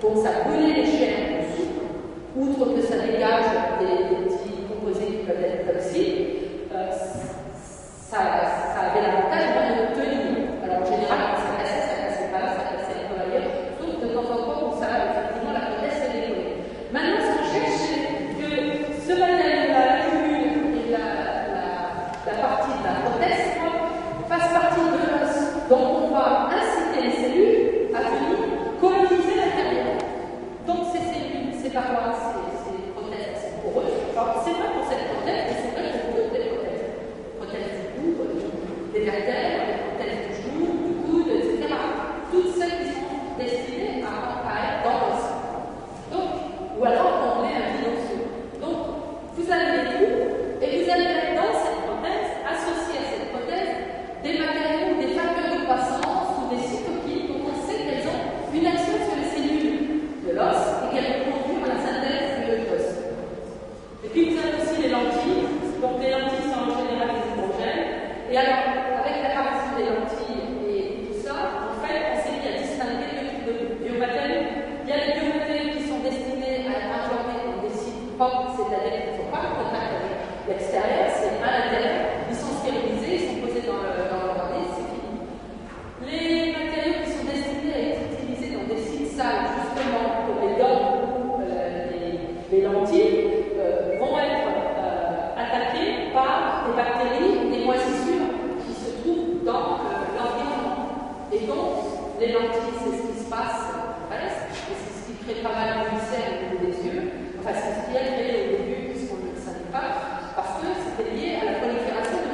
Donc ça brûlait les chaînes de soupe, outre que ça dégage des petits composés qui peuvent être toxiques, ça avait l'avantage de tenir. Alors en général, quand ça cassait pas, ça cassait un peu ailleurs, sauf de temps en temps où ça, effectivement, la prothèse se décollait. Maintenant, ce qu'on cherche, c'est que ce matériau-là, la commune et la partie de la prothèse, fasse partie de l'os. Donc on va inciter les cellules à venir coloniser l'intérieur. Donc ces cellules, ces parois, ces prothèses, ces poreuses. Alors c'est vrai pour cette prothèse, mais c'est vrai pour toutes les prothèses. Prothèses du cou, des vertèbres, des prothèses du genou, du coude, etc. Toutes celles qui sont destinées à être dans l'os. Donc, ou alors on met un binoxio. Donc vous avez les trous et vous allez mettre dans cette prothèse, associé à cette prothèse, des matériaux, des facteurs de croissance ou des cytokines, donc on sait qu'elles ont une action sur les cellules de l'os et qu'elles vont conduire à la synthèse de l'os. Et puis vous avez aussi les lentilles. Donc les lentilles sont en général des hydrogènes. Et alors, avec l'apparition des lentilles et tout ça, en fait, on s'est mis à distinguer deux types de biomatériaux. Il y a les biomatériaux qui sont destinés à être implantés dans des sites propres, c'est-à-dire qu'ils ne sont pas en contact avec l'extérieur, c'est à l'intérieur. Ils sont stérilisés, ils sont posés dans l'organisme, c'est fini. Les matériaux qui sont destinés à être utilisés dans des sites sales, justement, comme les dents ou les lentilles, vont être attaqués par des bactéries ou des moisissures qui se trouvent dans l'environnement. Et donc, les lentilles, c'est ce qui se passe à l'est, et c'est ce qui crée pas mal d'ulcères au niveau des yeux. Enfin, c'est ce qui a créé au début, puisqu'on ne le savait pas, parce que c'était lié à la prolifération de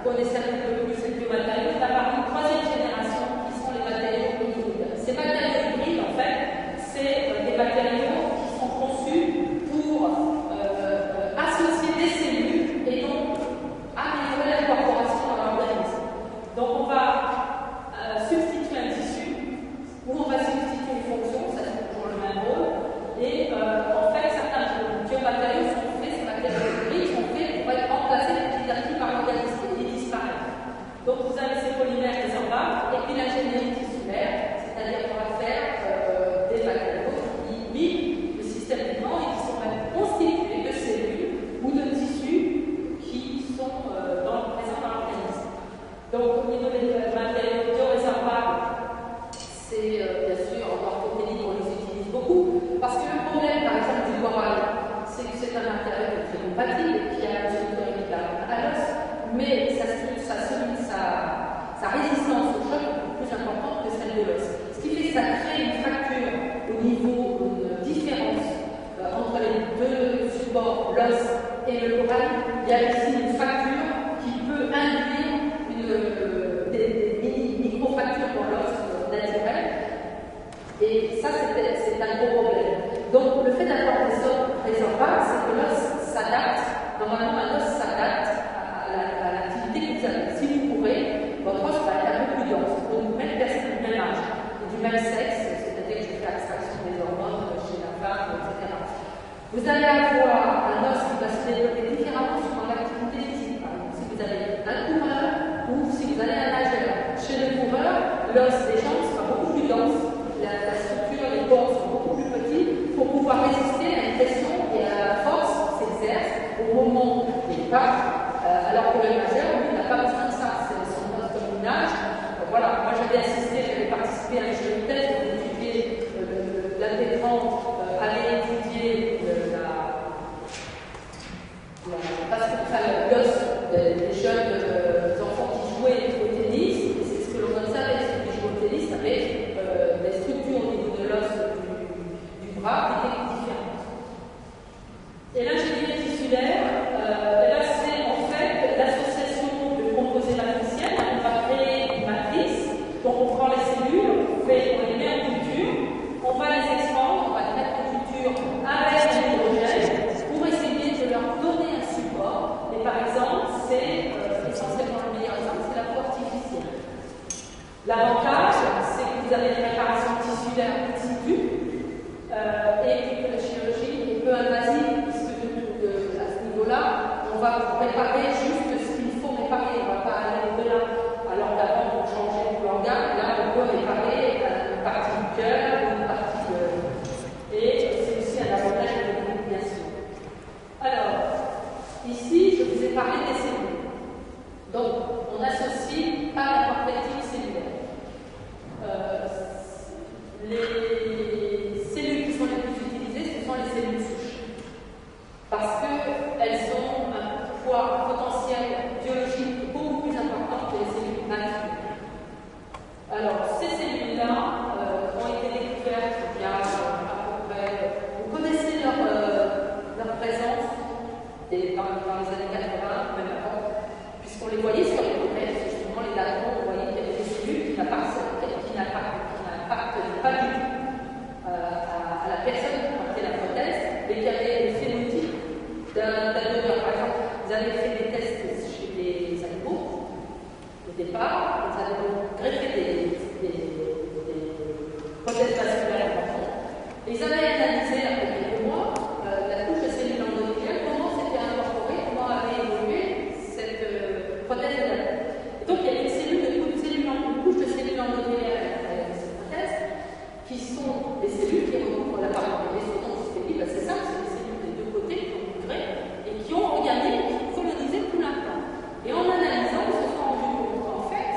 connaissez un petit peu plus ces biomatériaux, est apparu une troisième génération qui sont les matériaux hybrides. Ces matériaux hybrides, en fait, c'est des matériaux qui sont conçus pour associer des cellules et donc améliorer l'incorporation dans l'organisme. Donc on va substituer un tissu ou on va substituer une fonction, ça c'est toujours le même rôle. Et en fait, certains biomatériaux sont faits, ces matériaux hybrides sont faits pour être remplacés petit à petit par l'organisme et disparaître. Donc vous avez ces polymères résorbables et puis l'ingénierie tissulaire, c'est-à-dire qu'on va faire des matériaux qui imitent le système vivant et qui sont même constitués de cellules ou de tissus qui sont présents dans l'organisme. Donc au niveau des matériaux biorésorbables, c'est bien sûr en orthopédie on les utilise beaucoup parce que le problème par exemple du corail, c'est que c'est un matériau qui est très compatible et qui a une structure équitable à l'os, mais sa résistance au choc est beaucoup plus importante que celle de l'os. Ce qui fait que ça crée une fracture au niveau, une différence entre les deux supports, l'os et le corail. Il y a ici une fracture qui peut induire des micro-fractures dans l'os naturel. Et ça, c'est un gros problème. Donc, le fait d'avoir des os résorbables, c'est que l'os s'adapte. Normalement, un os s'adapte à l'activité que vous avez. Si vous courez, votre os va être un peu plus dense. Donc, même personne du même âge et du même sexe, c'est-à-dire que je fais abstraction des hormones chez la femme, etc. Vous allez avoir un os qui va se développer différemment selon l'activité physique. Par exemple, si vous avez un coureur ou si vous avez un nageur. Chez le coureur, l'os des jambes sera beaucoup plus dense. La structure, les pores sont beaucoup plus petits pour pouvoir résister à une pression et à la force qui s'exerce au moment des pas, alors que le nageur, lui, n'a pas besoin de ça, c'est son os comme il nage. Voilà, moi j'avais participé à une jolie thèse pour étudier l'intégrante, aller étudier l'os des jeunes enfants qui jouaient au tennis, et c'est ce que l'on savait, ceux qui jouaient au tennis avaient des structures au niveau de l'os du bras qui étaient différentes. Et l'ingénierie tissulaire, c'est en fait l'association de composés matriciels. On va créer une matrice, donc on prend les cellules, on les met en culture, on va les expandre, on va les mettre en culture avec l'hydrogène pour essayer de leur donner un support. Et par exemple, c'est essentiellement le meilleur exemple, c'est la peau artificielle. L'avantage, c'est que vous avez une préparation tissulaire in situ et que la chirurgie est peu invasive, puisque à ce niveau-là, on va préparer juste ce qu'il faut réparer, on ne va pas aller au-delà. Alors qu'avant, pour changer tout l'organe, là, on peut réparer une partie du cœur, une partie et c'est aussi un avantage de l'immobilisation. Alors, ici, je vous ai parlé des cellules. Donc, on associe pas n'importe quel type cellulaire. Les cellules qui sont les plus utilisées, ce sont les cellules souches. Parce qu'elles ont un poids potentiel biologique beaucoup plus important que les cellules naturelles. Alors, ces cellules-là ont été découvertes il y a à peu près. Vous connaissez leur présence dans les années 80, même avant, puisqu'on les voyait sur les côtés, justement les latéraux, on voyait qu'il y avait des cellules qui n'impactent pas du tout à la personne qui portait la prothèse, mais qui avait le phénotype d'un donneur. Par exemple, vous avez fait des tests chez les animaux, au départ, vous avez greffé des prothèses vasculaires d'enfants, et ils avaient analysé après quelques mois la couche de cellules endothéliales, comment c'était incorporé, comment avait évolué cette prothèse de la tête. Et donc il y a une couche de cellules endothéliales à cette prothèse qui sont des cellules qui recouvrent la partie des photosystémiques, c'est simple, c'est des cellules des deux côtés qui ont migré et qui ont regardé et qui ont colonisé tout l'implant. Et en analysant, ils se sont rendus compte qu'en fait,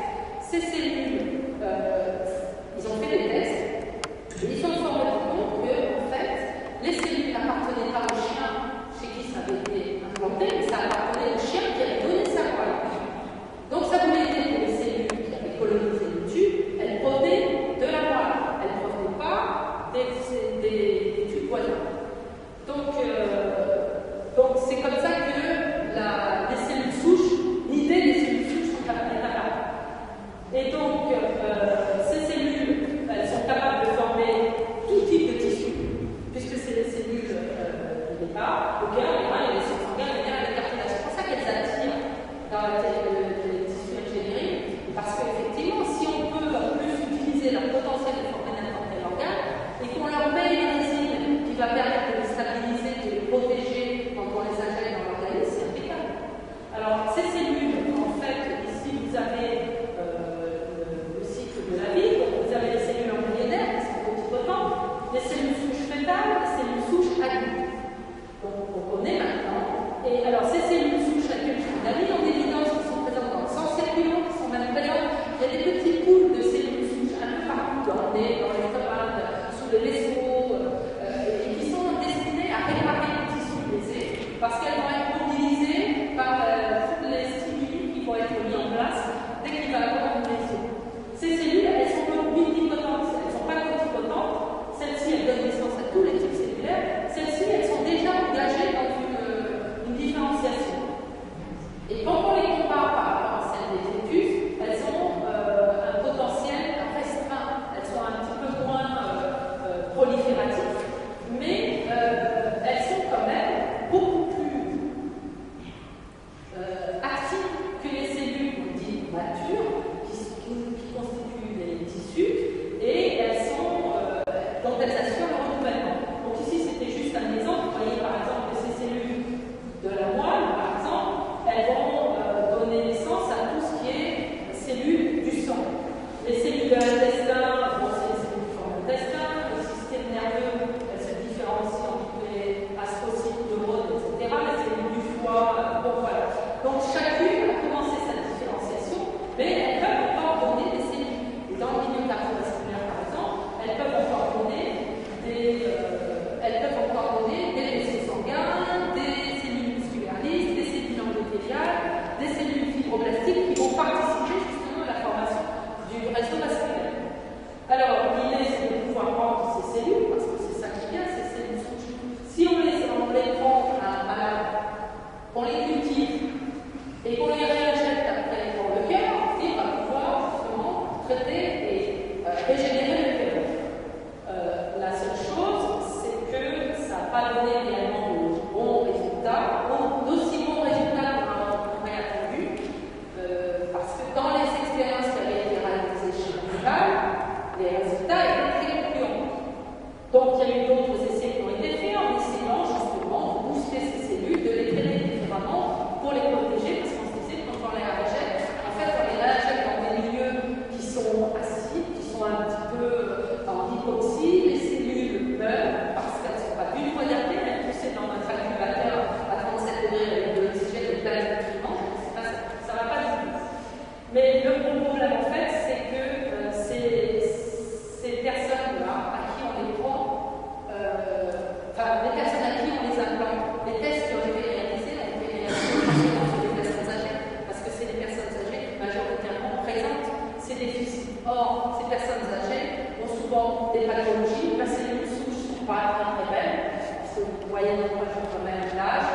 souvent des pathologies. Les cellules souches ne sont pas très belles, parce que vous voyez quand même l'âge,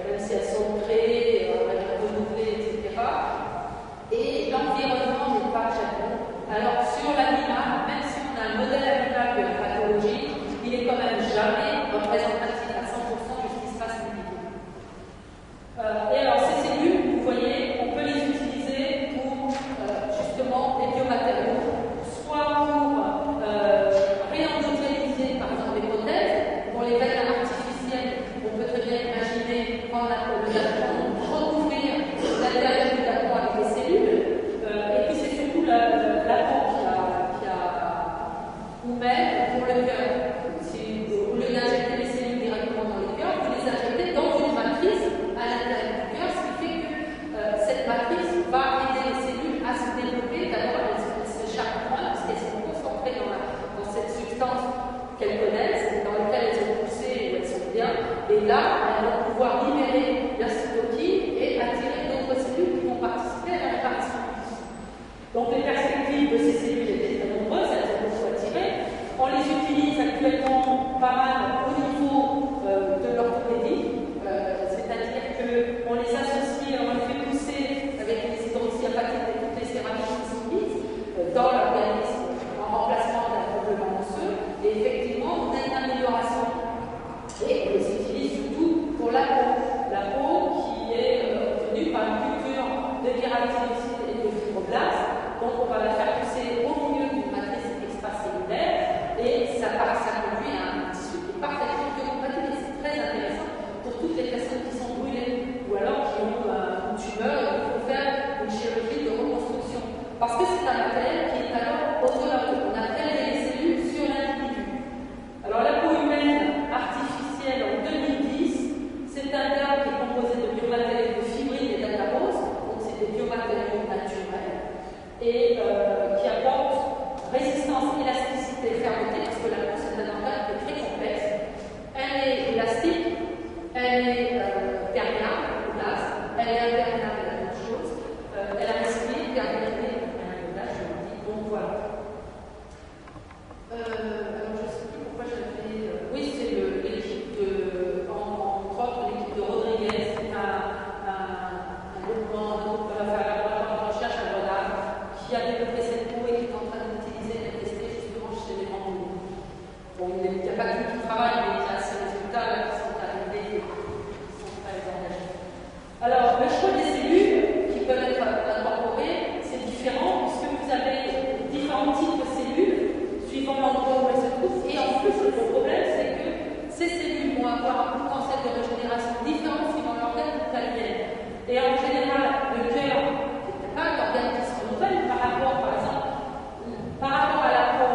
même si elles sont créées, renouvelées, etc. Et l'environnement n'est pas très bon. Alors sur l'animal, même si on a un modèle animal de la pathologie, il est quand même jamais représentatif à 100% de ce qui se passe au milieu. Et alors ces cellules, vous voyez, on peut les utiliser pour justement des biomatériaux, soit pour réendotheliser par exemple les prothèses, pour les veines artificielles, on peut très bien imaginer prendre le dacron, recouvrir l'intérieur du dacron avec des cellules, et puis c'est surtout la peau ou même pour le cœur. Si au lieu d'injecter les cellules directement dans le cœur, vous les injectez dans une matrice à l'intérieur du cœur, ce qui fait que cette matrice va aider les cellules à se développer. D'abord, elles se chargent moins parce qu'elles sont concentrées dans cette substance qu'elles connaissent, dans laquelle elles ont poussé où elles sont bien. Et là, elles vont pouvoir libérer la cytokine et attirer d'autres cellules qui vont participer à la réparation. Donc les perspectives de ces cellules étaient très nombreuses, elles ont beaucoup attiré. On les utilise actuellement pas mal au niveau de l'orthopédie, c'est-à-dire qu'on les associe, on les fait pousser avec les hydroxyapatites et toutes les céramiques qui sont mises dans l'organisme en remplacement d'un complément osseux. Et effectivement, on a une amélioration. Et on les utilise surtout pour la peau qui est obtenue par une culture de kératinocytes et de fibroblastes. Donc on va la faire pousser au milieu d'une matrice extracellulaire et ça conduit à un tissu qui est parfaitement biocompatible et c'est très intéressant pour toutes les personnes qui sont brûlées ou alors qui ont une tumeur et il faut faire une chirurgie de reconstruction. Parce que c'est un matériel qui est alors autonome. On a prélèvé les cellules sur l'individu. Alors la peau humaine artificielle en 2010, c'est un terme qui est composé de biomatériaux de fibrine et d'agarose, donc c'est des biomatériaux naturels. Et qui apporte résistance, élasticité, fermeté, parce que la peau c'est un organe qui est très complexe. Elle est élastique, elle est perméable, elle est imperméable à la même chose, elle a respiré, perméabilité, je le dis, donc voilà. Alors je ne sais plus pourquoi j'avais. Oui, c'est l'équipe de. Entre autres, l'équipe de Rodriguez, c'est un groupement, un laboratoire de recherche à Grenoble, qui a développé cette peau et qui est en train d'utiliser et de tester justement chez les membres. Bon, il n'y a pas que lui qui travaille, mais il y a ces résultats là qui sont arrivés et qui sont très engagés. Alors, le choix des cellules qui peuvent être incorporées, c'est différent puisque vous avez différents types de cellules suivant l'endroit où elles se trouvent. Et en plus, le problème, c'est que ces cellules vont avoir un potentiel de régénération différent suivant l'organe d'où elles viennent. Et en général, le cœur, c'est pas l'organe qui se renouvelle par rapport, par exemple, par rapport à la peau,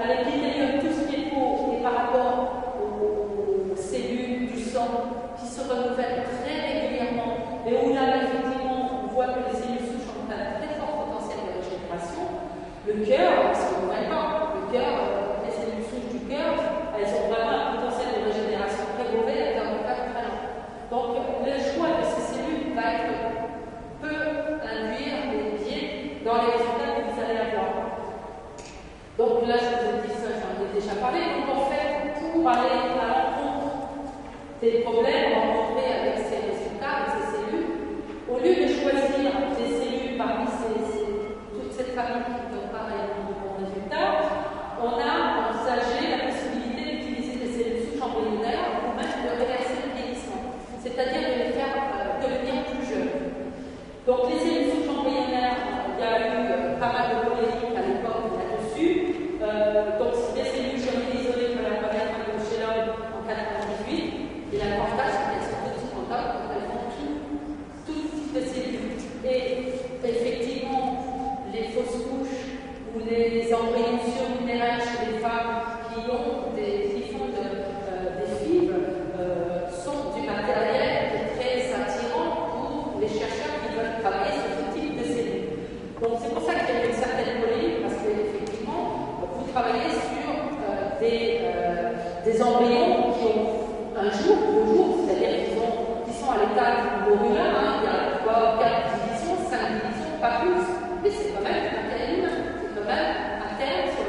à l'épithélium, tout ce qui est peau, et par rapport aux cellules du sang qui se renouvellent très régulièrement, et où là, effectivement, on voit que les cellules souches ont un très fort potentiel de régénération. Le cœur, parce qu'on ne voit pas, le cœur, les cellules souches du cœur, elles ont vraiment un potentiel de régénération très mauvais, elles n'ont pas très long. Donc, le choix de ces cellules peut induire des biais dans les résultats que vous allez avoir. Donc là, je vous ai dit ça, j'en ai déjà parlé. Donc en fait, pour aller à l'encontre des problèmes rencontrés avec ces résultats, avec ces cellules, au lieu de choisir des cellules parmi toute cette famille qui ne donne pas réellement de bons résultats, on a envisagé la possibilité d'utiliser des cellules souches embryonnaires ou même de réverser le vieillissement, c'est-à-dire de les faire devenir plus jeunes. Donc les cellules souches embryonnaires, il y a eu pas mal de polémiques à l'époque là-dessus. Donc c'est des cellules germinales isolées que la première fois chez l'homme en 1998. Et l'avantage, c'est qu'elles sont petites en taille, donc elles font tout type de cellules. Et effectivement, les fausses couches ou les embryons surnuméraires chez les femmes qui font des fibres sont du matériel qui est très attirant pour les chercheurs qui veulent travailler sur ce type de cellules. Donc c'est pour ça qu'il y a une certaine polémique, parce qu'effectivement, vous travaillez sur des embryons qui ont un jour, 2 jours, c'est-à-dire qui sont à l'état morulaire, il y a 3, 4 divisions, 5 divisions, pas plus, mais c'est quand même un matériel humain, c'est quand même un terme sur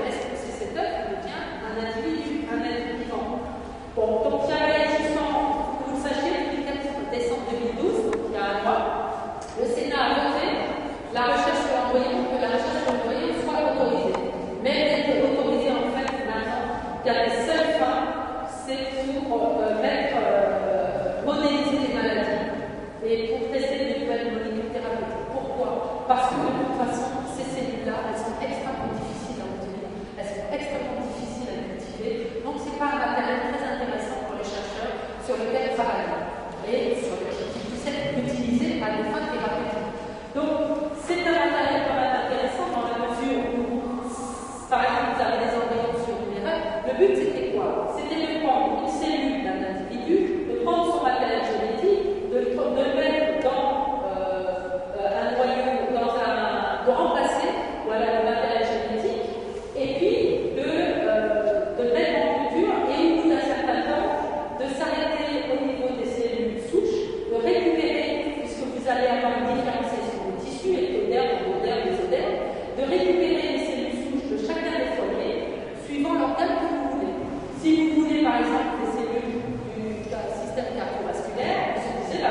parce que de toute façon, ces cellules-là, elles sont extrêmement difficiles à obtenir, elles sont extrêmement difficiles à cultiver, donc ce n'est pas un matériel très intéressant pour les chercheurs sur lequel travailler et sur lequel qui puisse être utilisé à des fins thérapeutiques. Donc, c'est un matériel quand même intéressant dans la mesure où, par exemple, vous avez des embryons surnuméraires. Le but, c'était quoi? C'était de prendre une cellule d'un individu, de prendre son matériel génétique, de le mettre dans un noyau, de remplacer voilà, le matériel génétique, et puis de le mettre en culture, et au bout d'un certain temps, de s'arrêter au niveau des cellules souches, de récupérer, puisque vous allez avoir une différenciation des tissus, ectoderme, endoderme, mésodèrme, de récupérer les cellules souches de chacun des foyers, suivant l'organe que vous voulez. Si vous voulez, par exemple, des cellules du système cardiovasculaire, vous utilisez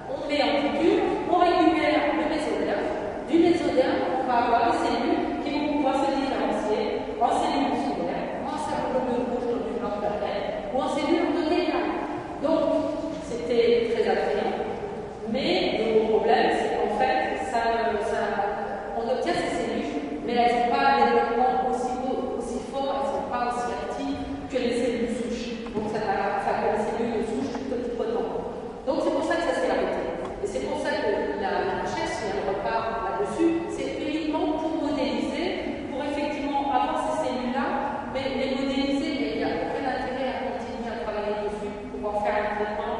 on met en culture, on récupère le mésodèrme. Du mésodèrme, on va avoir des cellules qui vont pouvoir se différencier en cellules musculaires, en cellules rouges comme du blanc ou en cellules endothéliales. Donc, c'était très attrayant, mais le gros problème, c'est qu'en fait, on obtient ces cellules, mais elles n'ont pas un développement aussi fort, elles ne sont pas aussi actives que les cellules souches. Donc, ça va faire que les cellules souches potentes. Donc, c'est pour ça que ça s'est arrêté. Et c'est pour ça que la recherche, si elle repart là-dessus, c'est uniquement pour modéliser, pour effectivement avoir ces cellules-là, mais les modéliser, mais il n'y a aucun intérêt à continuer à travailler dessus pour en faire un traitement,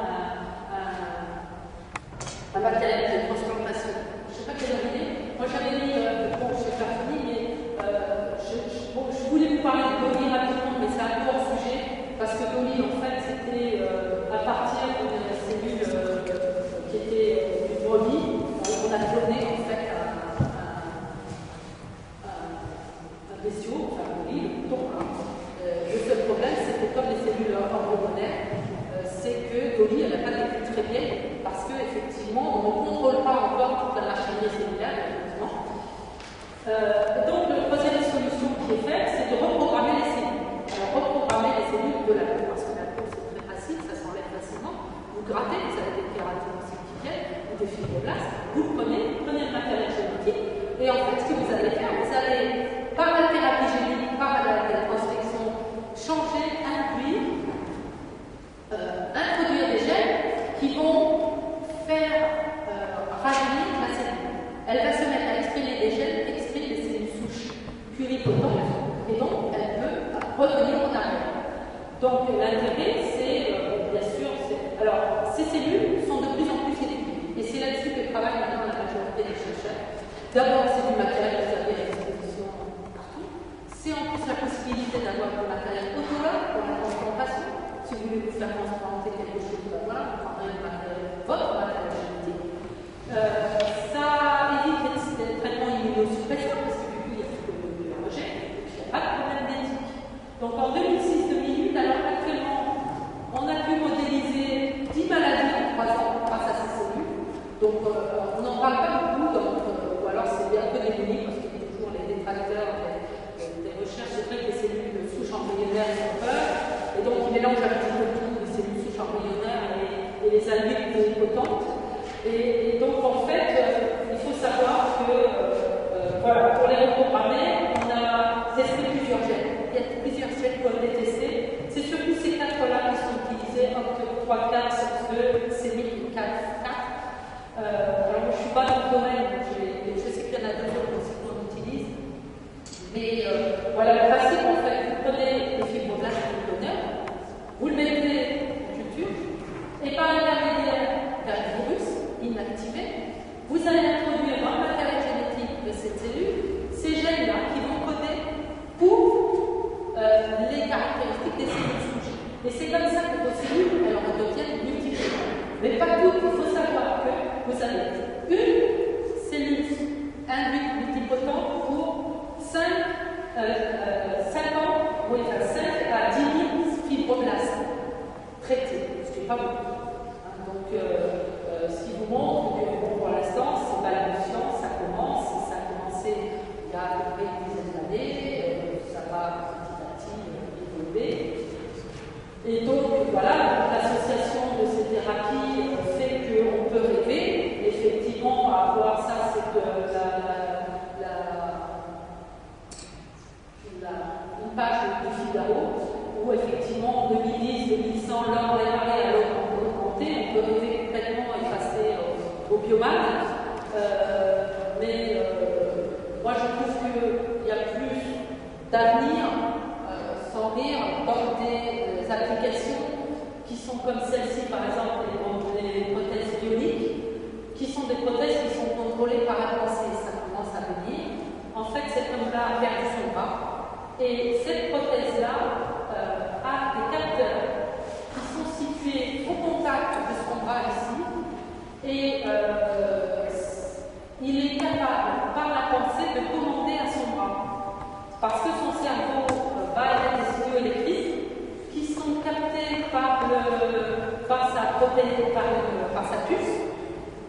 un matériel de transplantation. Je ne sais pas quelle heure il est. Moi, j'avais mis, bon, je n'ai pas fini, mais je voulais vous parler de Dolly rapidement, mais c'est un peu hors sujet, parce que Dolly, en fait, c'était à partir de cellules qui étaient du brebis. On a cloné, en fait, un bestiau, enfin, Dolly, le mouton. Le seul problème, c'est que comme les cellules embryonnaires, c'est que Dolly, elle n'a pas été très vieille, parce qu'effectivement, on ne contrôle pas encore toute la machinerie cellulaire, effectivement. Donc, la troisième solution qui est faite, c'est de reprogrammer les cellules. Alors, reprogrammer les cellules de la peau, parce que la peau, c'est très facile, ça s'enlève facilement. Vous grattez, vous avez des kératinocytes qui viennent, ou des fibroblastes, vous le prenez le matériel génétique, et en fait, ce que vous allez faire, vous allez, par la thérapie génique, par la transfection, changer, introduire des gènes qui vont faire rajeunir la cellule. Elle va se mettre à exprimer des gènes qui expriment les cellules souches pluripotentes, et donc elle peut revenir en arrière. Donc l'intérêt, c'est, bien sûr, alors ces cellules sont de plus en plus étudiées, et c'est là-dessus que travaille maintenant la majorité des chercheurs. D'abord, c'est du matériel que vous avez à disposition partout. C'est en plus la possibilité d'avoir du matériel autologue pour la transplantation. Si vous voulez vous faire transplanter quelque chose, voilà, vous prendrez votre matériel génétique. Ça évite les traitements immunosuppresseurs, parce que du coup, il y a tout le rejet, et puis il n'y a pas de problème d'éthique. Donc en 2006-2008, alors actuellement, on a pu modéliser 10 maladies en 3 ans grâce à ces cellules. Donc on n'en parle pas beaucoup, ou alors c'est un peu démoni, parce qu'il y a toujours les détracteurs des recherches. C'est vrai que les cellules de souche embryonnaires sont peur, et donc ils mélangent un petit peu tout, les cellules souches embryonnaires et les alvéoles pluripotentes. Et donc en fait, il faut savoir que voilà, pour les reprogrammer, on a testé plusieurs gènes. Il y a plusieurs gènes qui ont été testés. C'est surtout ces 4-là qui sont utilisés, OCT3, 4, 2, C1000, 4, 4. Alors moi je ne suis pas dans le domaine, je sais qu'il y en a d'autres aussi qu'on utilise. Mais voilà, le principe en fait, vous prenez les fibroblastes du donneur, vous le mettez en culture, et par l'intermédiaire d'un virus inactivé, vous allez introduire dans le matériel génétique de cette cellule ces gènes-là qui vont coder pour les caractéristiques des cellules souches. Et c'est comme ça que vos cellules, elles en deviennent multiples. Mais pas toutes, il faut savoir que vous avez une cellule induite multipotente pour 5 ans, oui, 5 à 10 000 fibroblastes traités, ce qui n'est pas beaucoup. Donc, ce qui vous montre que bon, pour l'instant, c'est balbutiant, ça commence, ça a commencé il y a à peu près une dizaine d'années, ça va petit à petit évoluer. Et donc, voilà, l'association de ces thérapies fait qu'on peut rêver, effectivement, à avoir ça, cette d'avenir, sans rire, dans des applications qui sont comme celle-ci, par exemple, les prothèses bioniques, qui sont des prothèses qui sont contrôlées par la pensée. Ça commence à venir. En fait, cet homme-là a perdu son bras. Et cette prothèse-là a des capteurs qui sont situés au contact de son bras ici. Et il est capable, par la pensée, de commander à son bras. Parce que son cerveau va émettre des signaux électriques qui sont captés par sa prothèse, par sa puce,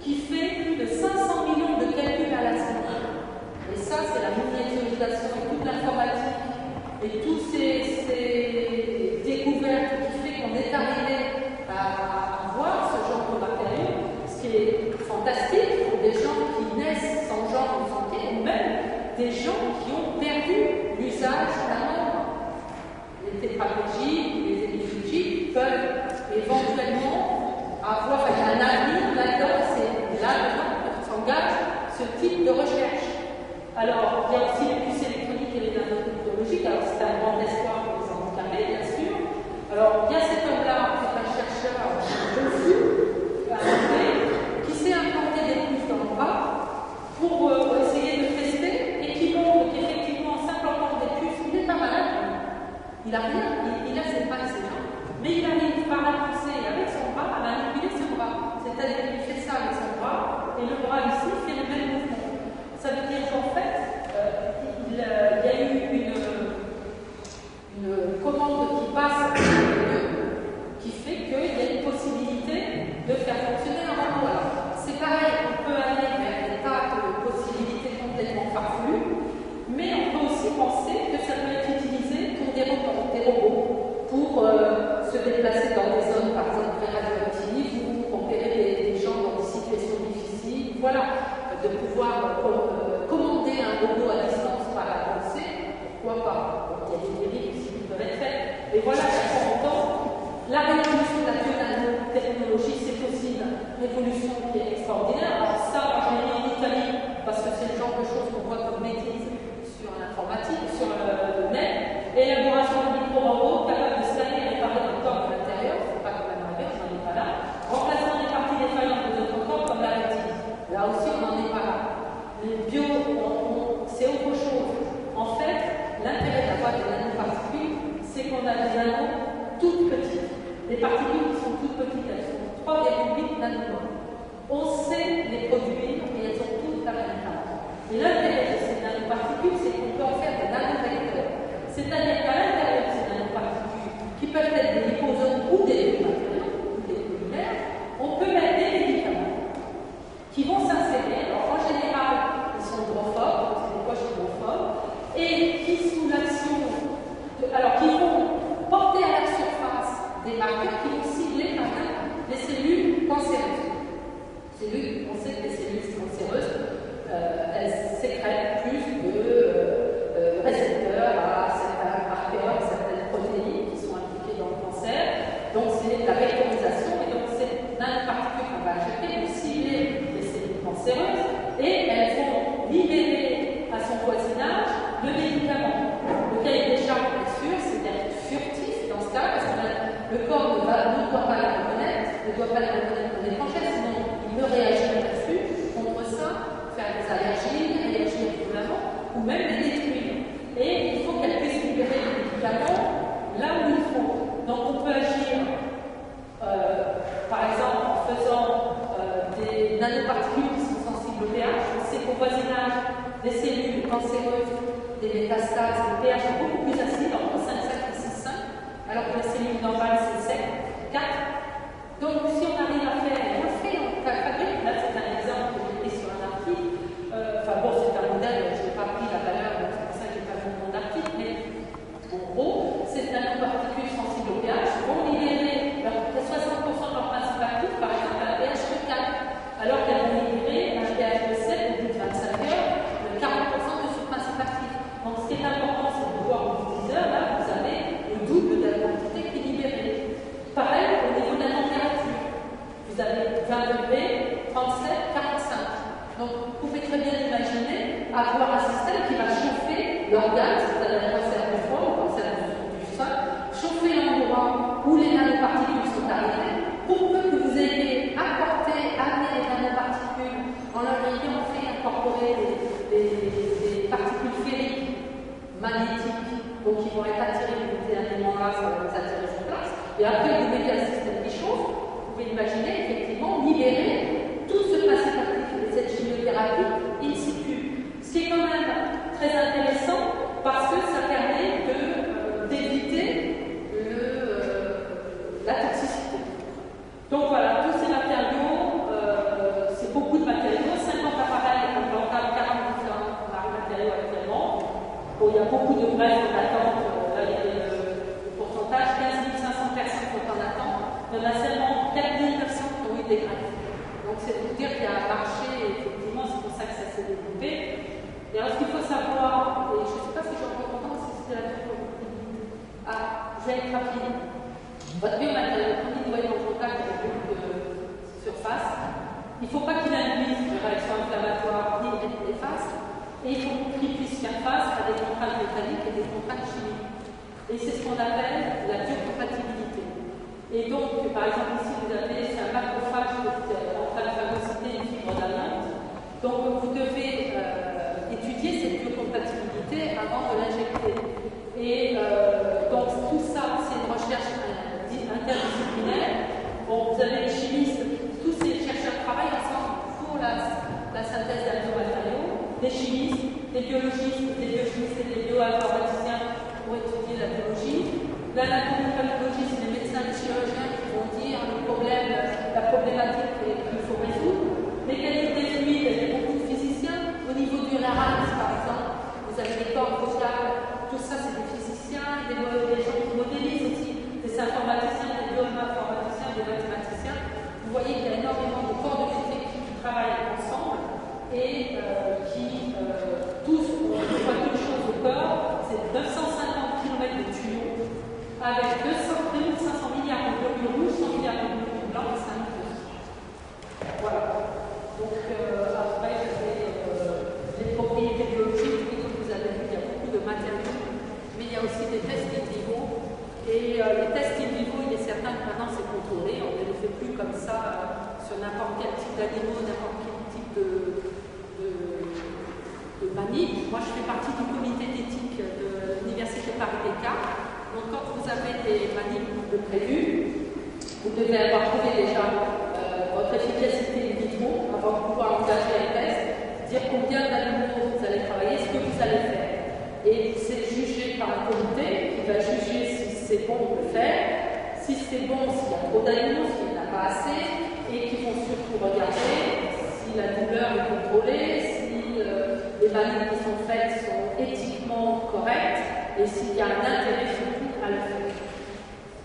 qui fait plus de 500 millions de calculs à la seconde. Et ça, c'est la miniaturisation et toute l'informatique et toutes ces découvertes qui fait qu'on est arrivé à voir ce genre de matériaux, ce qui est fantastique pour des gens qui naissent sans genre de santé, ou même des gens qui ont perdu l'usage d'un membre. Les tétraplégiques, les hémiplégiques peuvent éventuellement avoir un avenir là-dedans. C'est là-dedans que s'engage ce type de recherche. Alors, il y a aussi les puces électroniques et les nanotechnologies. Alors, c'est un grand espoir pour les handicapés, bien sûr. Alors, il y a cet homme-là, qui est un chercheur qui s'est implanté des puces dans le bras pour essayer de tester et qui montre qu'effectivement, en s'implantant des puces, il n'est pas malade. Il a rien, il a ses pas et ses jambes, mais il arrive par la pensée avec son bras à manipuler son bras. C'est-à-dire qu'il fait ça avec son bras et le bras ici fait le même mouvement. Ça veut dire qu'en fait, il y a eu une commande qui passe qui fait qu'il y a une possibilité de faire fonctionner un robot. Alors, c'est pareil, on peut aller vers des tas de possibilités complètement farfelues, mais on peut aussi penser que ça peut être utilisé pour des robots, pour se déplacer dans des zones, par exemple, très radioactives, ou pour opérer des gens dans des situations difficiles. Voilà. De pouvoir commander un robot à distance par la pensée, pourquoi pas? Il y a des dérives aussi qui peuvent être faites. Et voilà, pour autant, la révolution de la biotechnologie, c'est aussi une révolution qui est extraordinaire. Alors ça, je l'ai mis en Italie, parce que c'est le genre de choses qu'on voit comme bêtises sur l'informatique, sur le net. Et l'élaboration de micro-robots capables de scanner et réparer le corps de l'intérieur, c'est pas quand même arrivé, on n'en est pas là, remplaçant les parties défaillantes de notre corps comme la rétine. Là aussi, on n'en est pas là. Les bio, c'est autre chose. En fait, l'intérêt d'avoir des nanoparticules, c'est qu'on a des nanos toutes petites. Des particules qui sont toutes petites, elles sont 3,8 nanobots. On sait les produire et elles ont toutes la même taille. Et l'intérêt de ces nanoparticules, c'est qu'on peut en faire des nanovecteurs. C'est-à-dire qu'à l'intérieur de ces nanoparticules, qui peuvent être des liposomes ou des matériaux, ou des polymères, on peut mettre des médicaments qui vont s'insérer. Alors, en général, ils sont hydrophobes, c'est des poches hydrophobes, et qui, sous l'action, qui vont porter à la surface des marqueurs qui vont cibler, par exemple, des cellules cancéreuses. On sait que les cellules cancéreuses, elles sécrètent plus de récepteurs à certains marqueurs, certaines protéines qui sont impliquées dans le cancer. Donc, c'est de la vectorisation, et donc ces nanoparticules qu'on va injecter vont cibler les cellules cancéreuses et elles vont libérer à son voisinage le médicament. Le cahier des charges, bien sûr, c'est d'être furtif dans ce cas, parce que le corps ne doit pas la reconnaître, comme étrangère, sinon il peut réagir là-dessus. Contre ça, faire des allergies, réagir violemment, ou même les détruire. Et il faut qu'elle puisse libérer les médicaments là où il faut. Donc on peut agir, par exemple, en faisant des nanoparticules qui sont sensibles au pH. On sait qu'au voisinage des cellules cancéreuses, des métastases, le pH est beaucoup plus acide, entre 5,5 et 6,5, alors que les cellules normales, c'est 7, 4. Donc, si on arrive à faire, on le fait, on fabrique, là c'est un exemple que j'ai pris sur un article, c'est un modèle, je n'ai pas pris la valeur, donc c'est pour ça que je n'ai pas mis le nom d'article, mais en gros, ces nanoparticules sensibles au pH vont libérer 60% de leur principe actif, par exemple, à un pH de 4, alors qu'elles vont libérer un pH de 7 au bout de 25 heures, 40% de ce principe actif. Donc, ce qui est important, c'est de voir au bout de 10 heures, là, vous avez le double de la quantité qui est libérée. Pareil, au niveau de la température, vous avez 20 degrés, 37, 45. Donc, vous pouvez très bien imaginer avoir un système qui va chauffer l'organe, c'est-à-dire des particules ferriques magnétiques, donc qui vont être attirées, vous mettez un élément là, ça va vous attirer sur place, et après vous mettez un système qui chauffe, vous pouvez imaginer effectivement libérer tout ce principe actif de cette chimiothérapie in situ. Ce qui est quand même très intéressant parce que ça permet d'éviter la toxicité. Donc voilà, tous ces matériaux, c'est beaucoup de matériaux, 50 appareils implantables, 40 différents matériaux actuellement. Bon, il y a beaucoup de greffes en attente, là il y a le pourcentage, 15 500 personnes sont en attente, il y en a seulement 4 900 qui ont eu des greffes. Donc c'est pour dire qu'il y a un marché, effectivement, c'est pour ça que ça s'est développé. Et alors ce qu'il faut savoir, et je ne sais pas si j'en peux comprendre, si c'était la compatibilité. Ah, je vais être rapide. Votre biomatériau, quand il doit être en contact avec une surface, il ne faut pas qu'il induise une réaction inflammatoire ni une efface, et il faut qu'il puisse faire face à des contraintes mécaniques et des contraintes chimiques. Et c'est ce qu'on appelle la biocompatibilité. Et donc, par exemple, ici, vous avez, c'est un macrophage qui est en train de phagocyter une fibre d'amiante. Donc, vous devez étudier cette biocompatibilité avant de l'injecter. Et donc, tout ça, c'est une recherche interdisciplinaire. Bon, vous avez les chimistes, tous ces chercheurs travaillent ensemble pour la synthèse d'un biomatériau, des chimistes, des biologistes et des bioinformaticiens pour étudier la biologie. L'anatomie-pathologie, c'est les médecins et les chirurgiens qui vont dire les problèmes, la problématique qu'il faut résoudre. Mécanique des fluides, il y a beaucoup de physiciens. Au niveau du larynx, par exemple, vous avez des cordes vocales, tout ça, c'est des physiciens, des gens qui modélisent aussi, des informaticiens, des bioinformaticiens, des mathématiciens. Vous voyez qu'il y a énormément de corps de métier qui travaillent ensemble et qui tous ont une chose au corps, c'est 250 km de tuyaux avec 2500 milliards de globules rouges, 100 milliards de globules blancs et 5 de sang. Voilà. Donc après, les propriétés biologiques, comme vous avez vu, il y a beaucoup de matériaux, mais il y a aussi des tests in vivo. Et les tests in vivo, il est certain que maintenant c'est contrôlé, on ne les fait plus comme ça sur n'importe quel type d'animaux, n'importe quel type de manip. Moi je fais partie du comité d'éthique de l'Université Paris-Descartes. Donc quand vous avez des manips de prévus, vous devez avoir trouvé déjà votre efficacité in vitro avant de pouvoir engager un test, dire combien d'animaux vous allez travailler, ce que vous allez faire. Et c'est jugé par un comité qui va juger si c'est bon de le faire, si c'est bon, s'il y a trop d'animaux, s'il n'y en a pas assez, et qui vont surtout regarder si la douleur est contrôlée, si les manips qui sont faites sont éthiquement correctes, et s'il y a un intérêt surtout à le faire.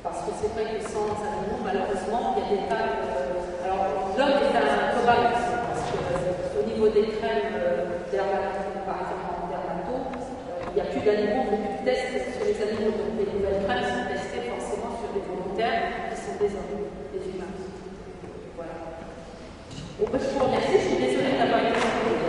Parce que c'est vrai que sans animaux, malheureusement, il y a des tas de... Alors, l'homme est un cobaye aussi, parce qu'au niveau des crèmes dermato, par exemple, en dermato, il n'y a plus d'animaux, on fait plus de tests sur les animaux. Donc les nouvelles crèmes sont testées forcément sur des volontaires qui sont des hommes, des humains. Voilà. Bon, je vous remercie, je suis désolée d'avoir été interrompue.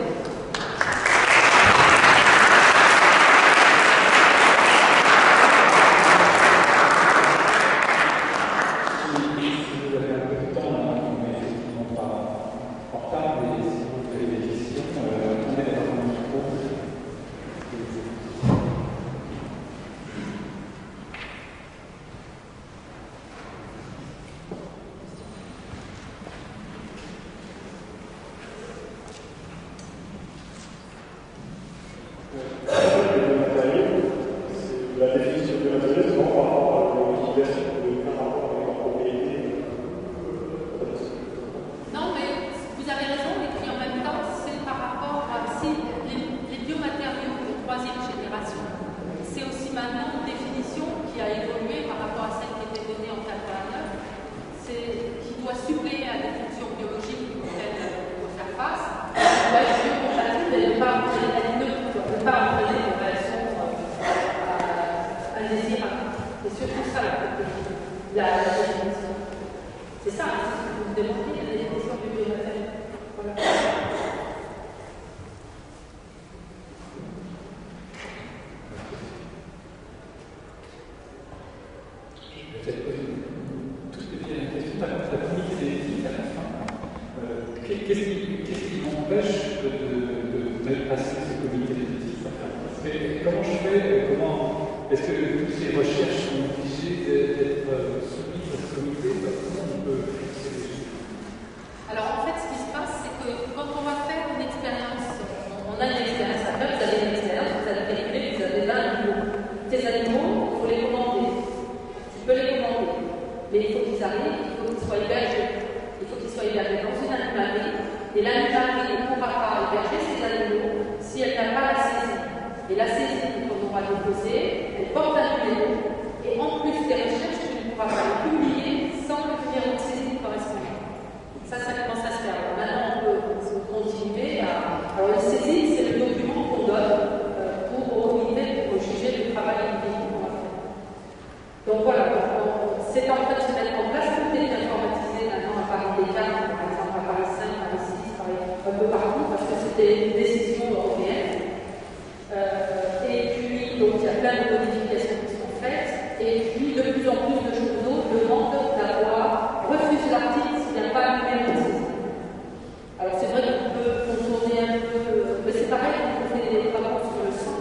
Qu'est-ce qui m'empêche de mettre passer ce comité d'éthique. Mais comment je fais, est-ce que toutes ces recherches sont obligées d'être soumises à ce comité? Comment on peut fixer les chiffres? Alors en fait, ce qui se passe, c'est que quand on va faire une expérience, on a une expérience à faire, vous avez une expérience, vous allez calculer, vous avez 20 animaux. Ces animaux, il faut les commander. Tu peux les commander, mais il faut qu'ils arrivent, il faut qu'ils soient hébergés. Il faut qu'ils soient hébergés dans une animalerie, et l'animalerie ne pourra pas héberger ces animaux si elle n'a pas la saisie. Et la saisie qu'on aura déposée, elle porte un numéro, et en plus des recherches, tu ne pourras pas les publier sans le numéro de saisie correspondant. Ça commence à se faire. Alors maintenant, on peut continuer à. Alors, une saisie, c'est le document qu'on donne au comité pour juger le travail individuel qu'on va faire. Donc voilà, c'est en train de se mettre en place, tout est informatisé maintenant à Paris Descartes, par exemple à Paris 5, Paris 6, Paris, un peu partout, parce que c'était une décision européenne. Et puis, donc il y a plein de modifications qui sont faites, et puis de plus en plus de journaux demandent d'avoir, refusent l'article s'il n'y a pas un numéro de saisie. Alors c'est vrai qu'on peut contourner un peu, mais c'est pareil quand on fait des travaux sur le sang,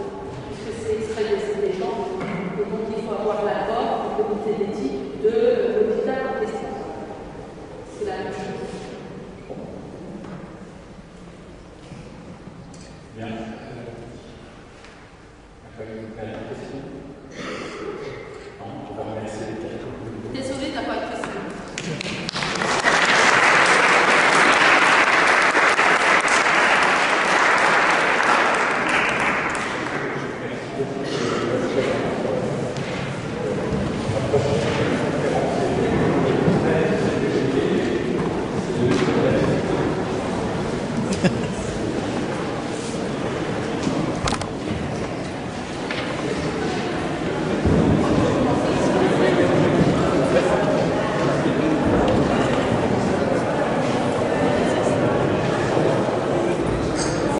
puisque c'est extrait des gens, et donc il faut avoir l'accord du comité d'éthique de l'hôpital en question. C'est la même chose. Bien.